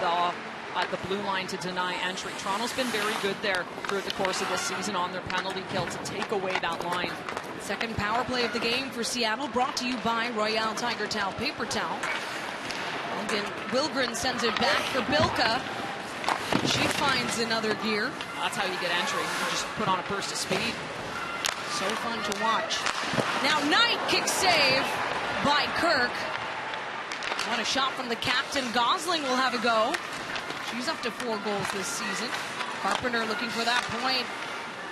the blue line to deny entry. Toronto's been very good there throughout the course of this season on their penalty kill to take away that line. Second power play of the game for Seattle, brought to you by Royale Tiger Towel Paper Towel. And Wilgren sends it back for Bilka. She finds another gear. That's how you get entry. You just put on a burst of speed. So fun to watch. Now Knight kick save by Kirk. What a shot from the captain. Gosling will have a go. She's up to 4 goals this season. Carpenter looking for that point.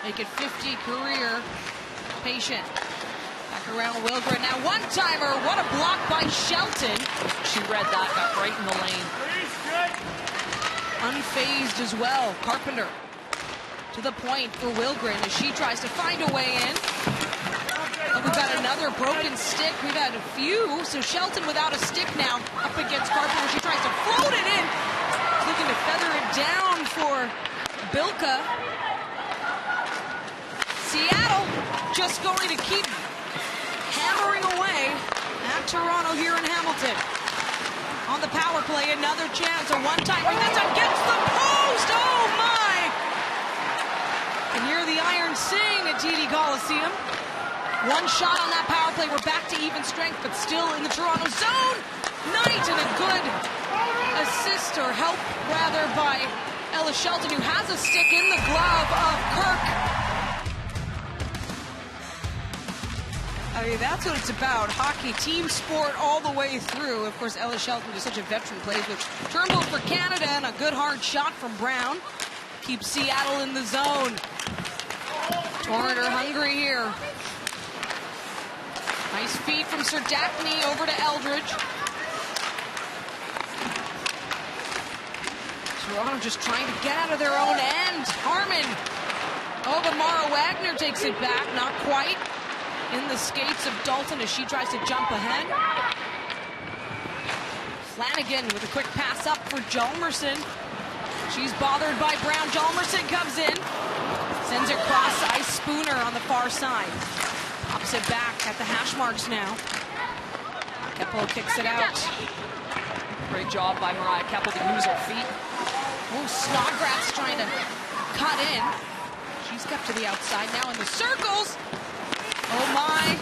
Make it 50 career. Patient. Back around Wilgren. Now one-timer. What a block by Shelton. She read that. Got right in the lane. Unfazed as well. Carpenter to the point for Wilgren as she tries to find a way in. Oh, we've got another broken stick. We've had a few. So Shelton without a stick now up against Carpenter. She tries to float it in. She's looking to feather it down for Bilka. Seattle just going to keep hammering away at Toronto here in Hamilton. On the power play, another chance, a one-timer that's against the post. Oh my! And hear the iron sing at TD Coliseum. One shot on that power play. We're back to even strength, but still in the Toronto zone. Knight, and a good assist, or help rather, by Ella Shelton, who has a stick in the glove of Kirk. I mean, that's what it's about. Hockey, team sport all the way through. Of course, Ella Shelton is such a veteran, plays with Turnbull for Canada, and a good hard shot from Brown. Keeps Seattle in the zone. Torrent are hungry here. Nice feed from Serdachny over to Eldridge. Toronto just trying to get out of their own end. Harmon. Oh, but Mara Wagner takes it back. Not quite. In the skates of Dalton as she tries to jump ahead. Flanagan with a quick pass up for Hjalmarsson. She's bothered by Brown. Hjalmarsson comes in. Sends it cross ice. Spooner on the far side. Pops it back at the hash marks now. Keppel kicks it out. Great job by Mariah Keppel to use her feet. Oh, Snodgrass trying to cut in. She's kept to the outside now in the circles. Oh my,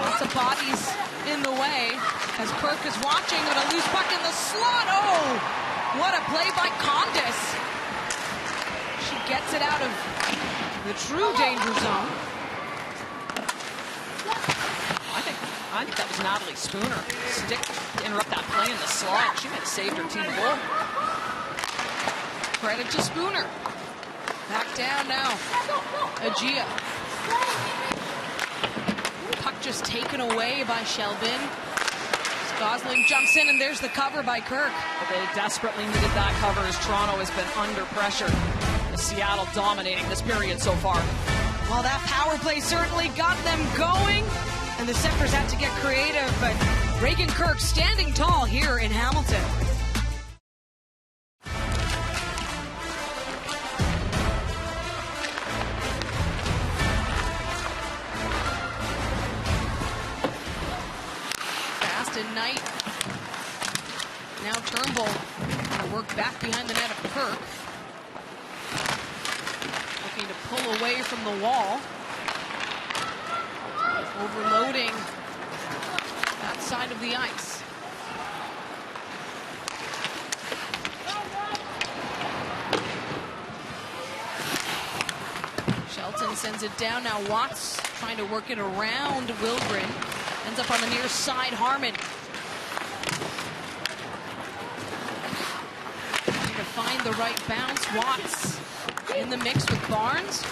lots of bodies in the way as Kirk is watching with a loose puck in the slot. Oh, what a play by Condis. She gets it out of the true danger zone. I think I think that was Natalie Spooner. Stick to interrupt that play in the slot. She might have saved her team goal. Credit to Spooner. Back down now. Agia. Puck just taken away by Shelbin. Gosling jumps in, and there's the cover by Kirk. But they desperately needed that cover as Toronto has been under pressure. Seattle dominating this period so far. Well, that power play certainly got them going, and the Sceptres had to get creative, but Reagan Kirk standing tall here in Hamilton. Fast and Knight. Now Turnbull to work back behind the net of Kirk. Looking to pull away from the wall. Overloading that side of the ice. Shelton sends it down. Now Watts trying to work it around Wilgren. Ends up on the near side. Harmon. Trying to find the right bounce. Watts in the mix with Barnes.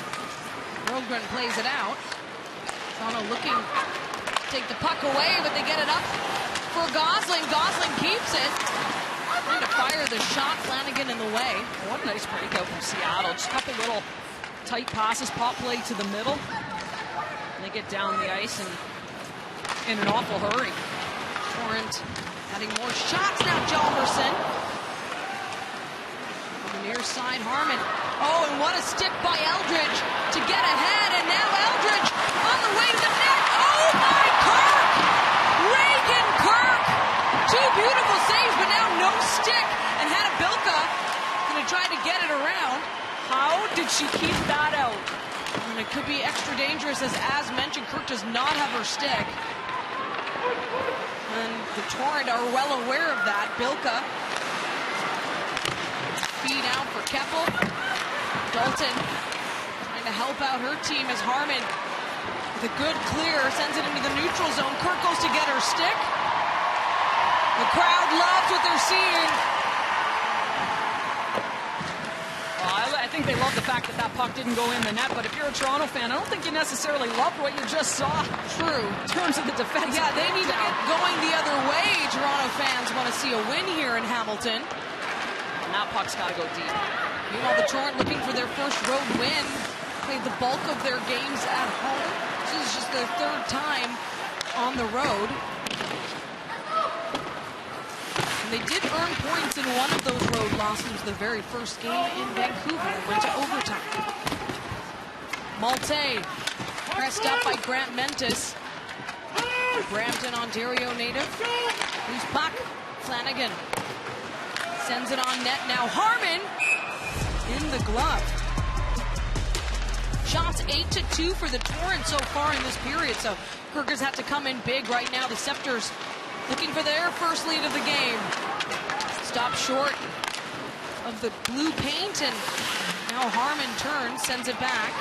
Wilgren plays it out. Toronto looking to take the puck away, but they get it up for Gosling. Gosling keeps it. Trying to fire the shot. Flanagan in the way. What a nice breakout from Seattle. Just a couple little tight passes, pop play to the middle. And they get down the ice and in an awful hurry. Torrent adding more shots now. Jalmerson. On the near side, Harmon. Oh, and what a stick by Eldridge to get ahead. And now Eldridge on the way to the net. Oh, my Kirk! Reagan Kirk! Two beautiful saves, but now no stick. And Hannah Bilka going to try to get it around. How did she keep that out? And it could be extra dangerous, as mentioned, Kirk does not have her stick. And the Torrent are well aware of that. Bilka. Feed out for Keppel. Dalton trying to help out her team as Harmon, with a good clear, sends it into the neutral zone. Kirk goes to get her stick. The crowd loves what they're seeing. Well, I think they love the fact that that puck didn't go in the net, but if you're a Toronto fan, I don't think you necessarily loved what you just saw. True. In terms of the defense. Yeah, they need to get going the other way. Toronto fans want to see a win here in Hamilton. And that puck's got to go deep. Meanwhile, the Torrent looking for their first road win. Played the bulk of their games at home. This is just their third time on the road. And they did earn points in one of those road losses, the very first game in Vancouver. It went to overtime. Malte pressed up by Grant Mentis. Brampton, Ontario native. Loose puck. Flanagan sends it on net. Now Harmon in the glove. Shots 8-2 for the Torrent so far in this period. So Kirk has had to come in big right now. The Sceptres looking for their first lead of the game. Stop short of the blue paint, and now Harmon turns, sends it back.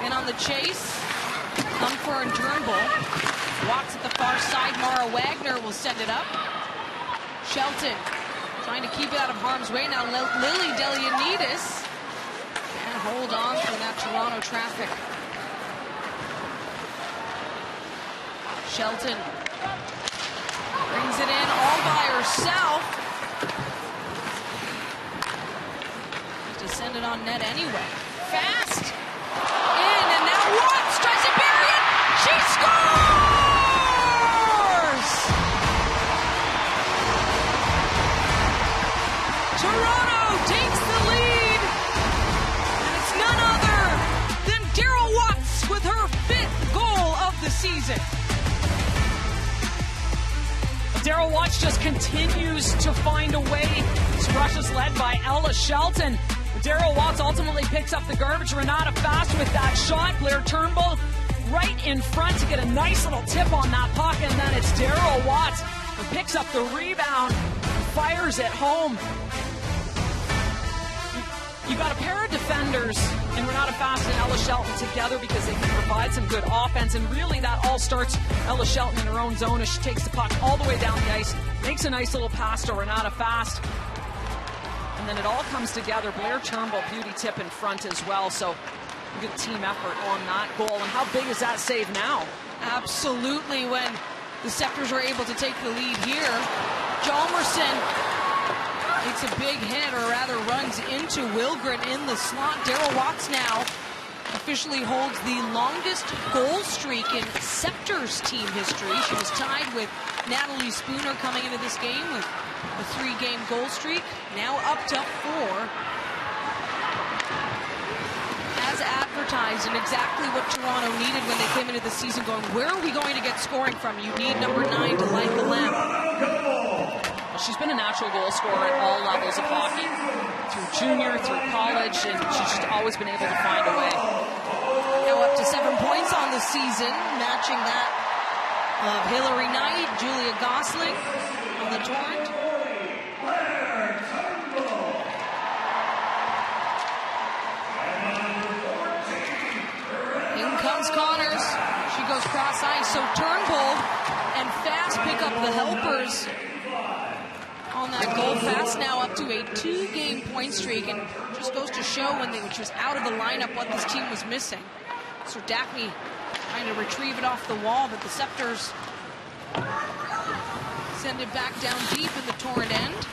And on the chase, Mumford and Turnbull. Walks at the far side. Mara Wagner will send it up. Shelton trying to keep it out of harm's way. Now Lily Delianidis and hold on for that Toronto traffic. Shelton brings it in all by herself. To send it on net anyway. Fast in, and now Watts tries to bury it. She scores! Toronto takes the lead, and it's none other than Daryl Watts with her 5th goal of the season. Daryl Watts just continues to find a way. This rush is led by Ella Shelton. Daryl Watts ultimately picks up the garbage. Renata Fast with that shot. Blair Turnbull right in front to get a nice little tip on that puck. And then it's Daryl Watts who picks up the rebound and fires it home. You got a pair of defenders in Renata Fast and Ella Shelton together because they can provide some good offense, and really that all starts Ella Shelton in her own zone as she takes the puck all the way down the ice, makes a nice little pass to Renata Fast, and then it all comes together. Blair Turnbull, beauty tip in front as well, so good team effort on that goal. And how big is that save now? Absolutely, when the Sceptres were able to take the lead here. Jalmerson makes a big hit, or rather runs into Wilgren in the slot. Daryl Watts now officially holds the longest goal streak in Sceptres team history. She was tied with Natalie Spooner coming into this game with a 3-game goal streak, now up to 4. As advertised, and exactly what Toronto needed when they came into the season, going, where are we going to get scoring from? You need number 9 to light the lamp. Well, she's been a natural goal scorer at all levels of hockey, through junior, through college, and she's just always been able to find a way. Now up to 7 points on the season, matching that of Hillary Knight, Julia Gosling on the Torrent. In comes Connors. She goes cross ice, so Turnbull and Fast pick up the helpers on that goal. Fast now up to a 2-game point streak, and just goes to show when she was out of the lineup what this team was missing. So Daphne trying to retrieve it off the wall, but the Sceptres send it back down deep in the Torrent end.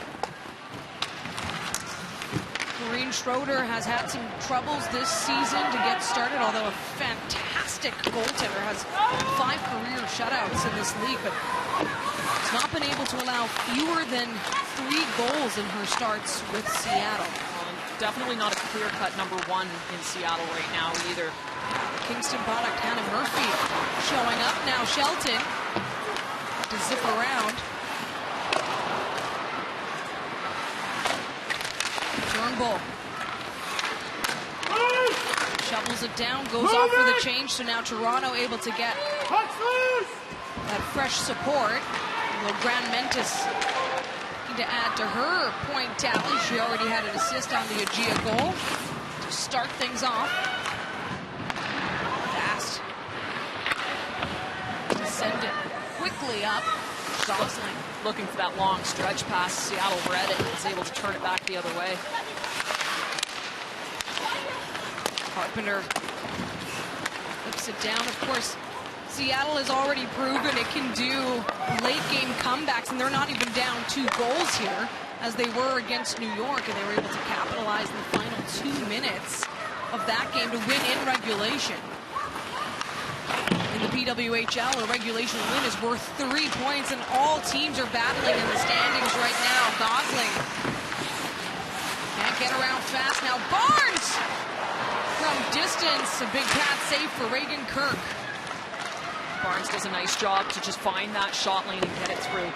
Maureen Schroeder has had some troubles this season to get started, although a fantastic goaltender, has 5 career shutouts in this league, but has not been able to allow fewer than 3 goals in her starts with Seattle. Definitely not a clear-cut number 1 in Seattle right now either. Kingston product Hannah Murphy showing up now. Shelton to zip around. Turnbull shovels it down, goes off for the change, so now Toronto able to get that fresh support. Grand Mentis to add to her point tally. She already had an assist on the Agia goal to start things off. Fast to send it quickly up. Gosling looking for that long stretch pass. Seattle read it and was able to turn it back the other way. Carpenter flips it down. Of course, Seattle has already proven it can do late-game comebacks, and they're not even down 2 goals here, as they were against New York, and they were able to capitalize in the final 2 minutes of that game to win in regulation. In the PWHL, a regulation win is worth 3 points, and all teams are battling in the standings right now. Gosling can't get around Fast now. Barnes from distance, a big pad save for Reagan Kirk. Barnes does a nice job to just find that shot lane and get it through.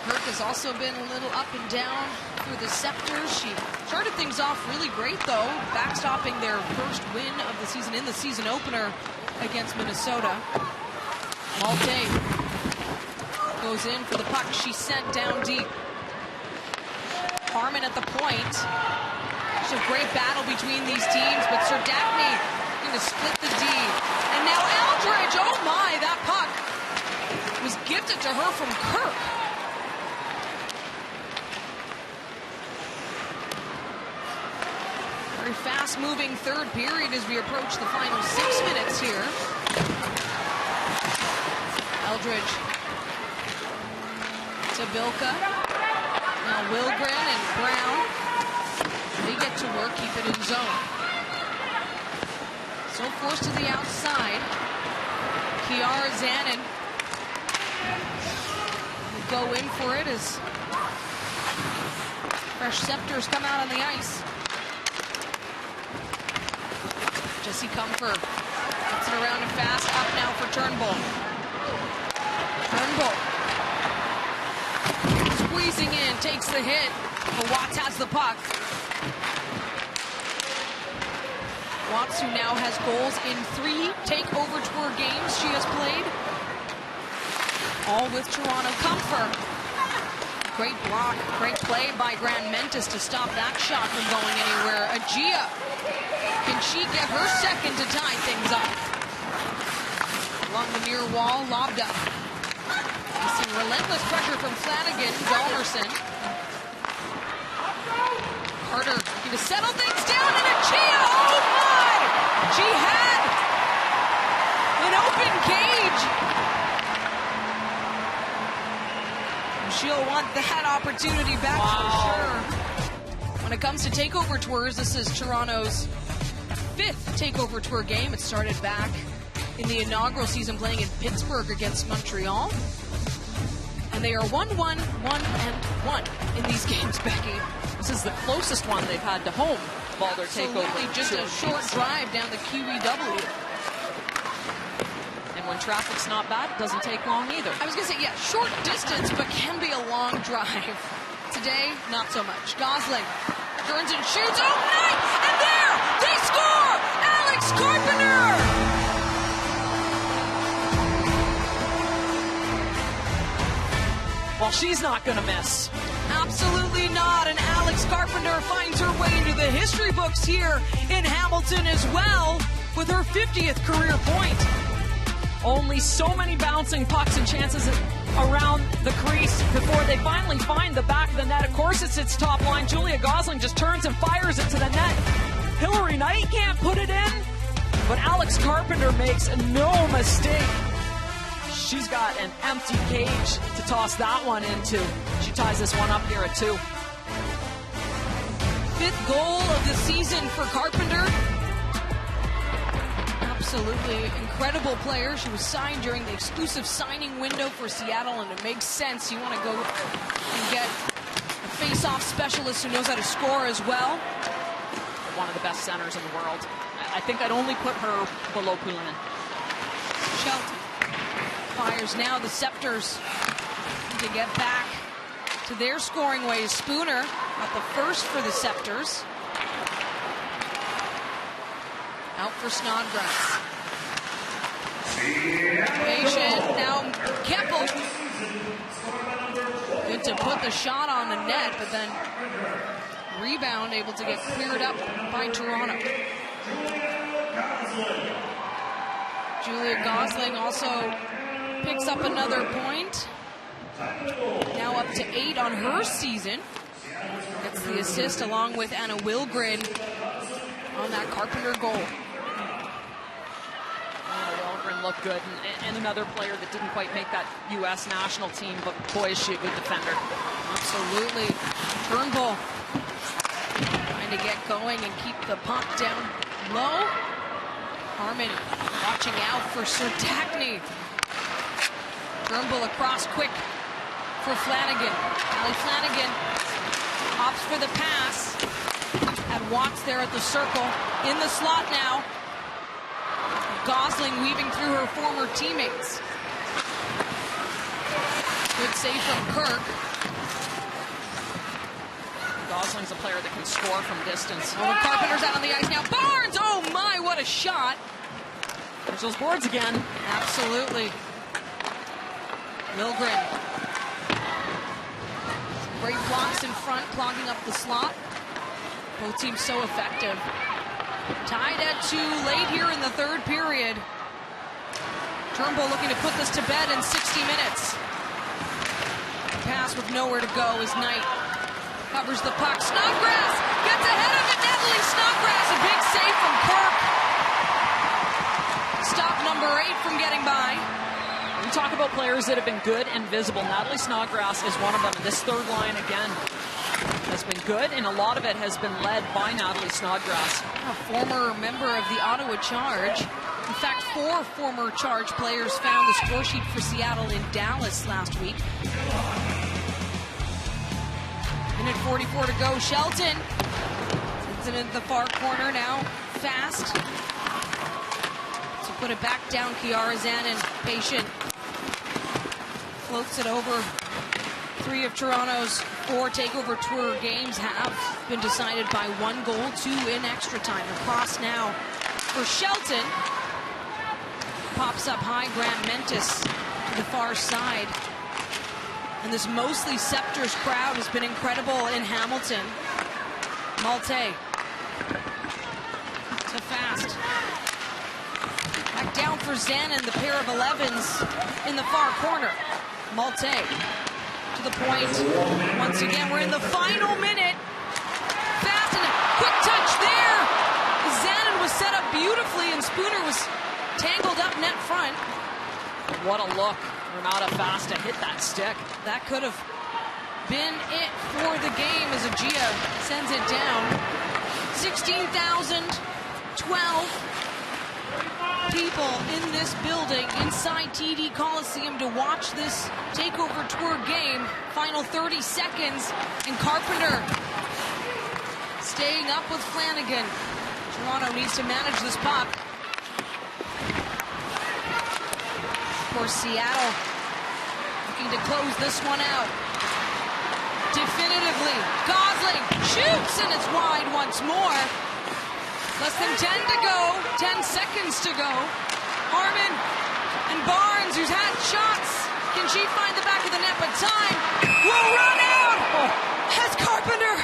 Kirk has also been a little up and down for the Sceptres. She started things off really great, though, backstopping their first win of the season in the season opener against Minnesota. Malte goes in for the puck. She's sent down deep. Harmon at the point. It's a great battle between these teams, but Sir Daphne going to split the D. And now Eldridge, oh my, that puck was gifted to her from Kirk. Very fast-moving third period as we approach the final 6 minutes here. Eldridge to Bilka. Now Wilgren and Brown. They get to work, keep it in zone. So forced to the outside. Kiara Zanin will go in for it as fresh Sceptres come out on the ice. Jesse Comfort gets it around and Fast. Up now for Turnbull. Turnbull squeezing in, takes the hit, but Watts has the puck. Watts, who now has goals in 3 takeover tour games she has played. All with Toronto. Comfort Great block, great play by Grant Mentis to stop that shot from going anywhere. Agia, can she get her second to tie things up? Along the near wall, lobbed up. Facing relentless pressure from Flanagan, Dalmerson. Carter going to settle things down, and Agia, oh my! She had an open cage. She'll want that opportunity back for sure. When it comes to takeover tours, this is Toronto's 5th takeover tour game. It started back in the inaugural season playing in Pittsburgh against Montreal. And they are 1-1, 1-1 in these games, Becky. This is the closest one they've had to home of all their takeover. Just a short drive down the QEW. When traffic's not bad, it doesn't take long either. I was going to say, yeah, short distance, but can be a long drive. Today, not so much. Gosling turns and shoots. Oh, nice! And there, they score! Alex Carpenter! Well, she's not going to miss. Absolutely not. And Alex Carpenter finds her way into the history books here in Hamilton as well with her 50th career point. Only so many bouncing pucks and chances around the crease before they finally find the back of the net. Of course, it's its top line. Julia Gosling just turns and fires it to the net. Hillary Knight can't put it in, but Alex Carpenter makes no mistake. She's got an empty cage to toss that one into. She ties this one up here at 2. 5th goal of the season for Carpenter. Absolutely incredible player. She was signed during the exclusive signing window for Seattle, and it makes sense. You want to go and get a face-off specialist who knows how to score as well. One of the best centers in the world. I think I'd only put her below Poulin. Shelton fires now. The Sceptres to get back to their scoring ways. Spooner got the first for the Sceptres. Out for Snodgrass. Patient, now Keppel. Good to put the shot on the net, but then rebound able to get cleared up by Toronto. Julia Gosling also picks up another point. Now up to 8 on her season. Gets the assist along with Anna Wilgren on that Carpenter goal. Looked good, and another player that didn't quite make that U.S. national team, but boy, is she a good defender. Absolutely. Turnbull trying to get going and keep the puck down low. Harmon watching out for Sertagny. Turnbull across quick for Flanagan. Allie Flanagan opts for the pass. Had Watts there at the circle. In the slot now. Gosling weaving through her former teammates. Good save from Kirk. Gosling's a player that can score from distance. Oh, Carpenter's out on the ice now. Barnes! Oh my, what a shot. There's those boards again. Absolutely. Milgren. Great blocks in front, clogging up the slot. Both teams so effective. Tied at 2 late here in the 3rd period. Turnbull looking to put this to bed in 60 minutes. Pass with nowhere to go as Knight covers the puck. Snodgrass gets ahead of it. Natalie Snodgrass, a big save from Kirk. Stop number 8 from getting by. We talk about players that have been good and visible. Natalie Snodgrass is one of them. And this 3rd line again has been good, and a lot of it has been led by Natalie Snodgrass. A former member of the Ottawa Charge. In fact, 4 former Charge players found the score sheet for Seattle in Dallas last week. Minute 44 to go. Shelton sends it into the far corner now. Fast. So put it back down. Kiara Zanin, patient. Floats it over. 3 of Toronto's 4 takeover tour games have been decided by 1 goal, 2 in extra time. Across now for Shelton. Pops up high. Grant Mentis to the far side. And this mostly Sceptres crowd has been incredible in Hamilton. Malte to Fast. Back down for Zanin, the pair of 11s in the far corner. Malte to the point. Once again, we're in the final minute. Fast and a quick touch there. Zanin was set up beautifully and Spooner was tangled up net front. What a look. Renata Fast to hit that stick. That could have been it for the game as Agia sends it down. 16,012 people in this building inside TD Coliseum to watch this TakeOver Tour game. Final 30 seconds, and Carpenter staying up with Flanagan. Toronto needs to manage this puck. Of course, Seattle looking to close this one out. Definitively, Gosling shoots, and it's wide once more. Less than 10 to go, 10 seconds to go. Harmon and Barnes, who's had shots. Can she find the back of the net? But time will run out as Carpenter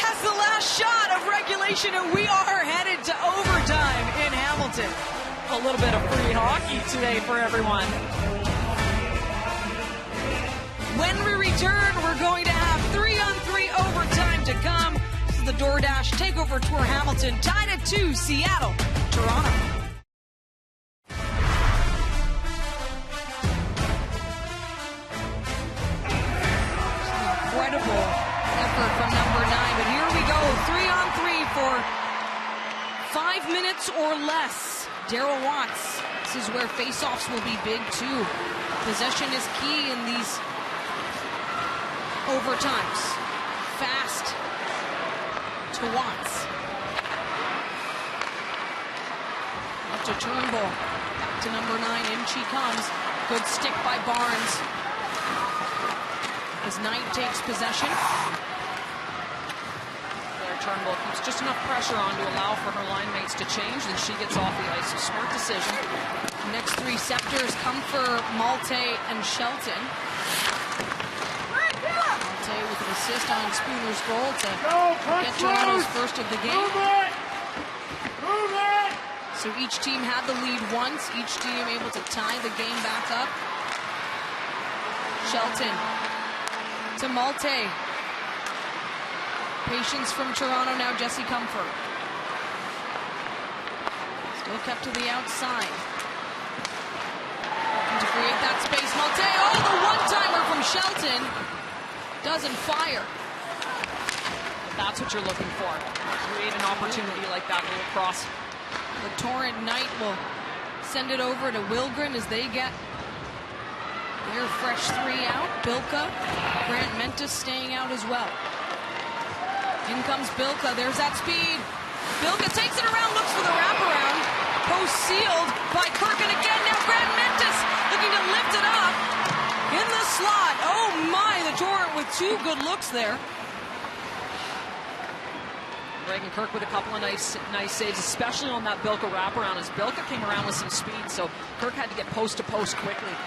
has the last shot of regulation, and we are headed to overtime in Hamilton. A little bit of free hockey today for everyone. When we return, we're going to have 3-on-3 overtime to come. This is the DoorDash TakeOver Tour Hamilton, tied at 2, Seattle, Toronto. Incredible effort from number 9, but here we go, 3-on-3 for 5 minutes or less. Darryl Watts, this is where faceoffs will be big too. Possession is key in these overtimes. Fast to Watts. Up to Turnbull. Back to number 9. In she comes. Good stick by Barnes. As Knight takes possession. Turnbull keeps just enough pressure on to allow for her line mates to change, and she gets off the ice. A smart decision. Next 3 Sceptres come for Malte and Shelton. Malte with an assist on Spooner's goal to get Toronto's first of the game. So each team had the lead once. Each team able to tie the game back up. Shelton to Malte. Patience from Toronto now, Jesse Comfort. Still kept to the outside. Looking to create that space. Malte, the one-timer from Shelton. Doesn't fire. That's what you're looking for. Create an opportunity like that little cross. The Torrent Knight will send it over to Wilgren as they get their fresh 3 out. Bilka, Grant Mentis staying out as well. In comes Bilka, there's that speed. Bilka takes it around, looks for the wraparound. Post sealed by Kirk, and again now Grant Mentis looking to lift it up. In the slot, oh my, the Torrent with 2 good looks there. Reagan Kirk with a couple of nice saves, especially on that Bilka wraparound, as Bilka came around with some speed, so Kirk had to get post to post quickly.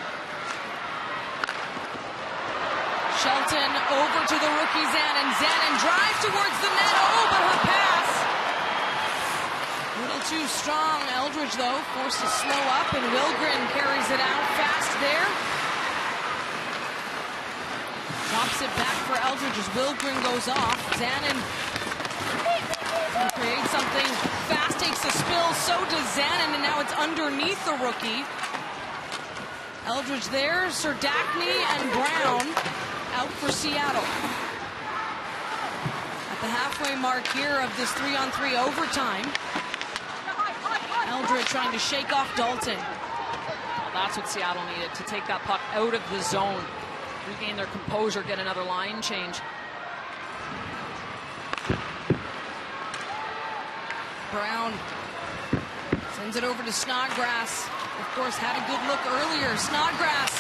Shelton over to the rookie Zanin. Zanin drives towards the net. Oh, but her pass. A little too strong. Eldridge, though, forced to slow up, and Wilgren carries it out fast there. Drops it back for Eldridge as Wilgren goes off. Zanin creates something. Fast takes the spill. So does Zanin, and now it's underneath the rookie. Eldridge there. Serdachny and Brown out for Seattle. At the halfway mark here of this 3-on-3 overtime. Eldridge trying to shake off Dalton. Well, that's what Seattle needed, to take that puck out of the zone. Regain their composure, get another line change. Brown sends it over to Snodgrass. Of course, had a good look earlier. Snodgrass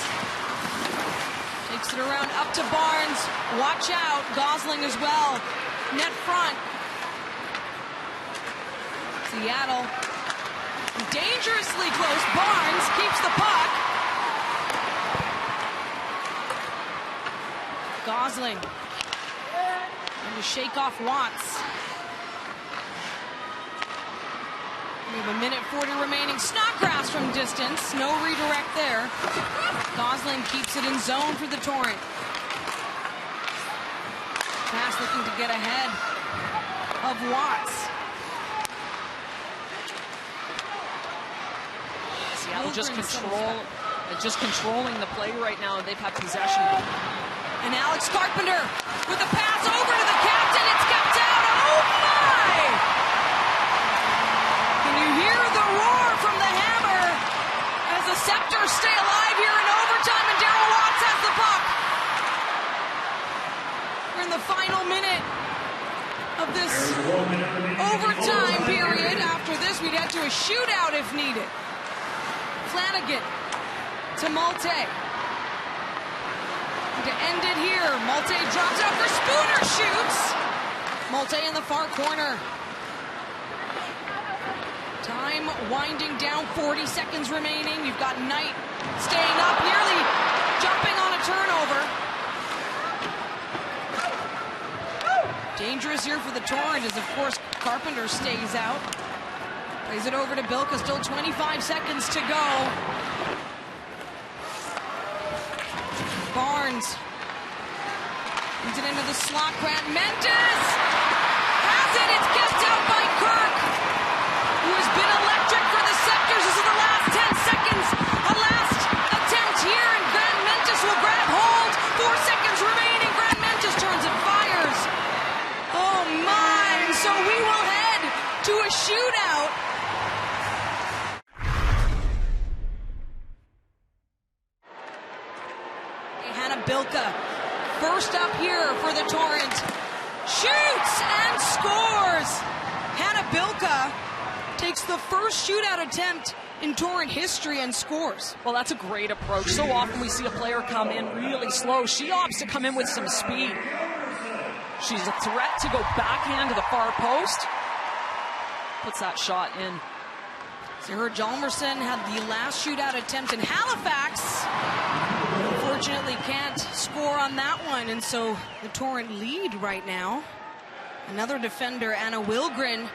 takes it around up to Barnes. Watch out. Gosling as well. Net front. Seattle dangerously close. Barnes keeps the puck. Gosling. And to shake off Watts. We have 1:40 remaining. Snodgrass from distance. No redirect there. Gosling keeps it in zone for the Torrent. Pass looking to get ahead of Watts. Seattle just controlling the play right now. They've had possession. And Alex Carpenter with a pass over to the captain. It's kept out. Oh my! Can you hear the roar from the Hammer as the Sceptres stay alive here in overtime, and Darryl Watts has the puck. We're in the final minute of this overtime period. After this, we'd head to a shootout if needed. Flanagan to Malte. To end it here, Malte drops it up for Spooner, shoots. Malte in the far corner. Time winding down, 40 seconds remaining. You've got Knight staying up, nearly jumping on a turnover. Dangerous here for the Torrent as, of course, Carpenter stays out. Plays it over to Bilka, still 25 seconds to go. Barnes leads it into the slot. Grant Mentis has it. It's kept out by Kirk, who has been electric for the Sceptres. This is the last 10 seconds. A last attempt here, and Grant Mentis will grab hold. 4 seconds remaining. Grant Mentis turns and fires. Oh my! So we will head to a shootout. Bilka, first up here for the Torrent, shoots and scores. Hannah Bilka takes the first shootout attempt in Torrent history and scores. Well, that's a great approach. So often we see a player come in really slow. She opts to come in with some speed. She's a threat to go backhand to the far post. Puts that shot in. Sarah Hjalmarsson had the last shootout attempt in Halifax. Unfortunately can't score on that one, and so the Torrent lead right now. Another defender, Anna Wilgren,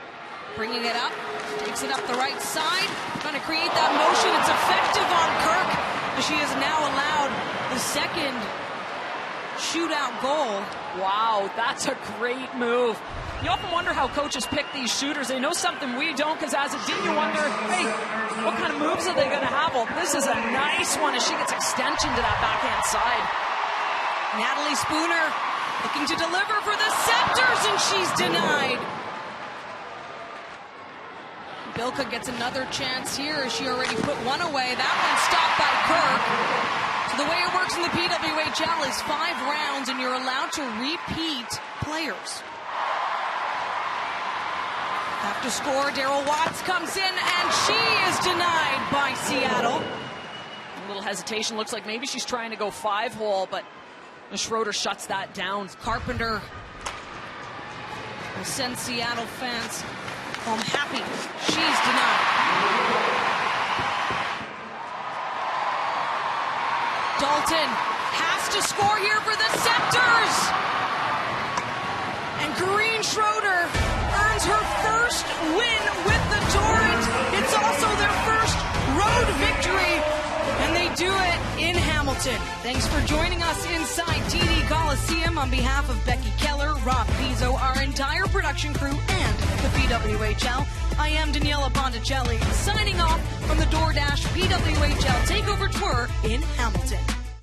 bringing it up, takes it up the right side, trying to create that motion. It's effective on Kirk, but she has now allowed the second shootout goal. Wow, that's a great move. You often wonder how coaches pick these shooters. They know something we don't, because as a D, you wonder, hey, what kind of moves are they going to have? Well, this is a nice one as she gets extension to that backhand side. Natalie Spooner looking to deliver for the Sceptres, and she's denied. Bilka gets another chance here as she already put one away. That one stopped by Kirk. So the way it works in the PWHL is 5 rounds, and you're allowed to repeat players. After score, Darryl Watts comes in, and she is denied by Seattle. A little hesitation. Looks like maybe she's trying to go 5-hole, but Schroeder shuts that down. Carpenter will send Seattle fans home happy. She's denied. Dalton has to score here for the Sceptres. And Corrine Schroeder earns her first win with the Torrent. It's also their first road victory, and they do it in Hamilton. Thanks for joining us inside TD Coliseum. On behalf of Becky Keller, Rob Pizzo, our entire production crew, and the PWHL, I am Daniela Ponticelli, signing off from the DoorDash PWHL Takeover Tour in Hamilton.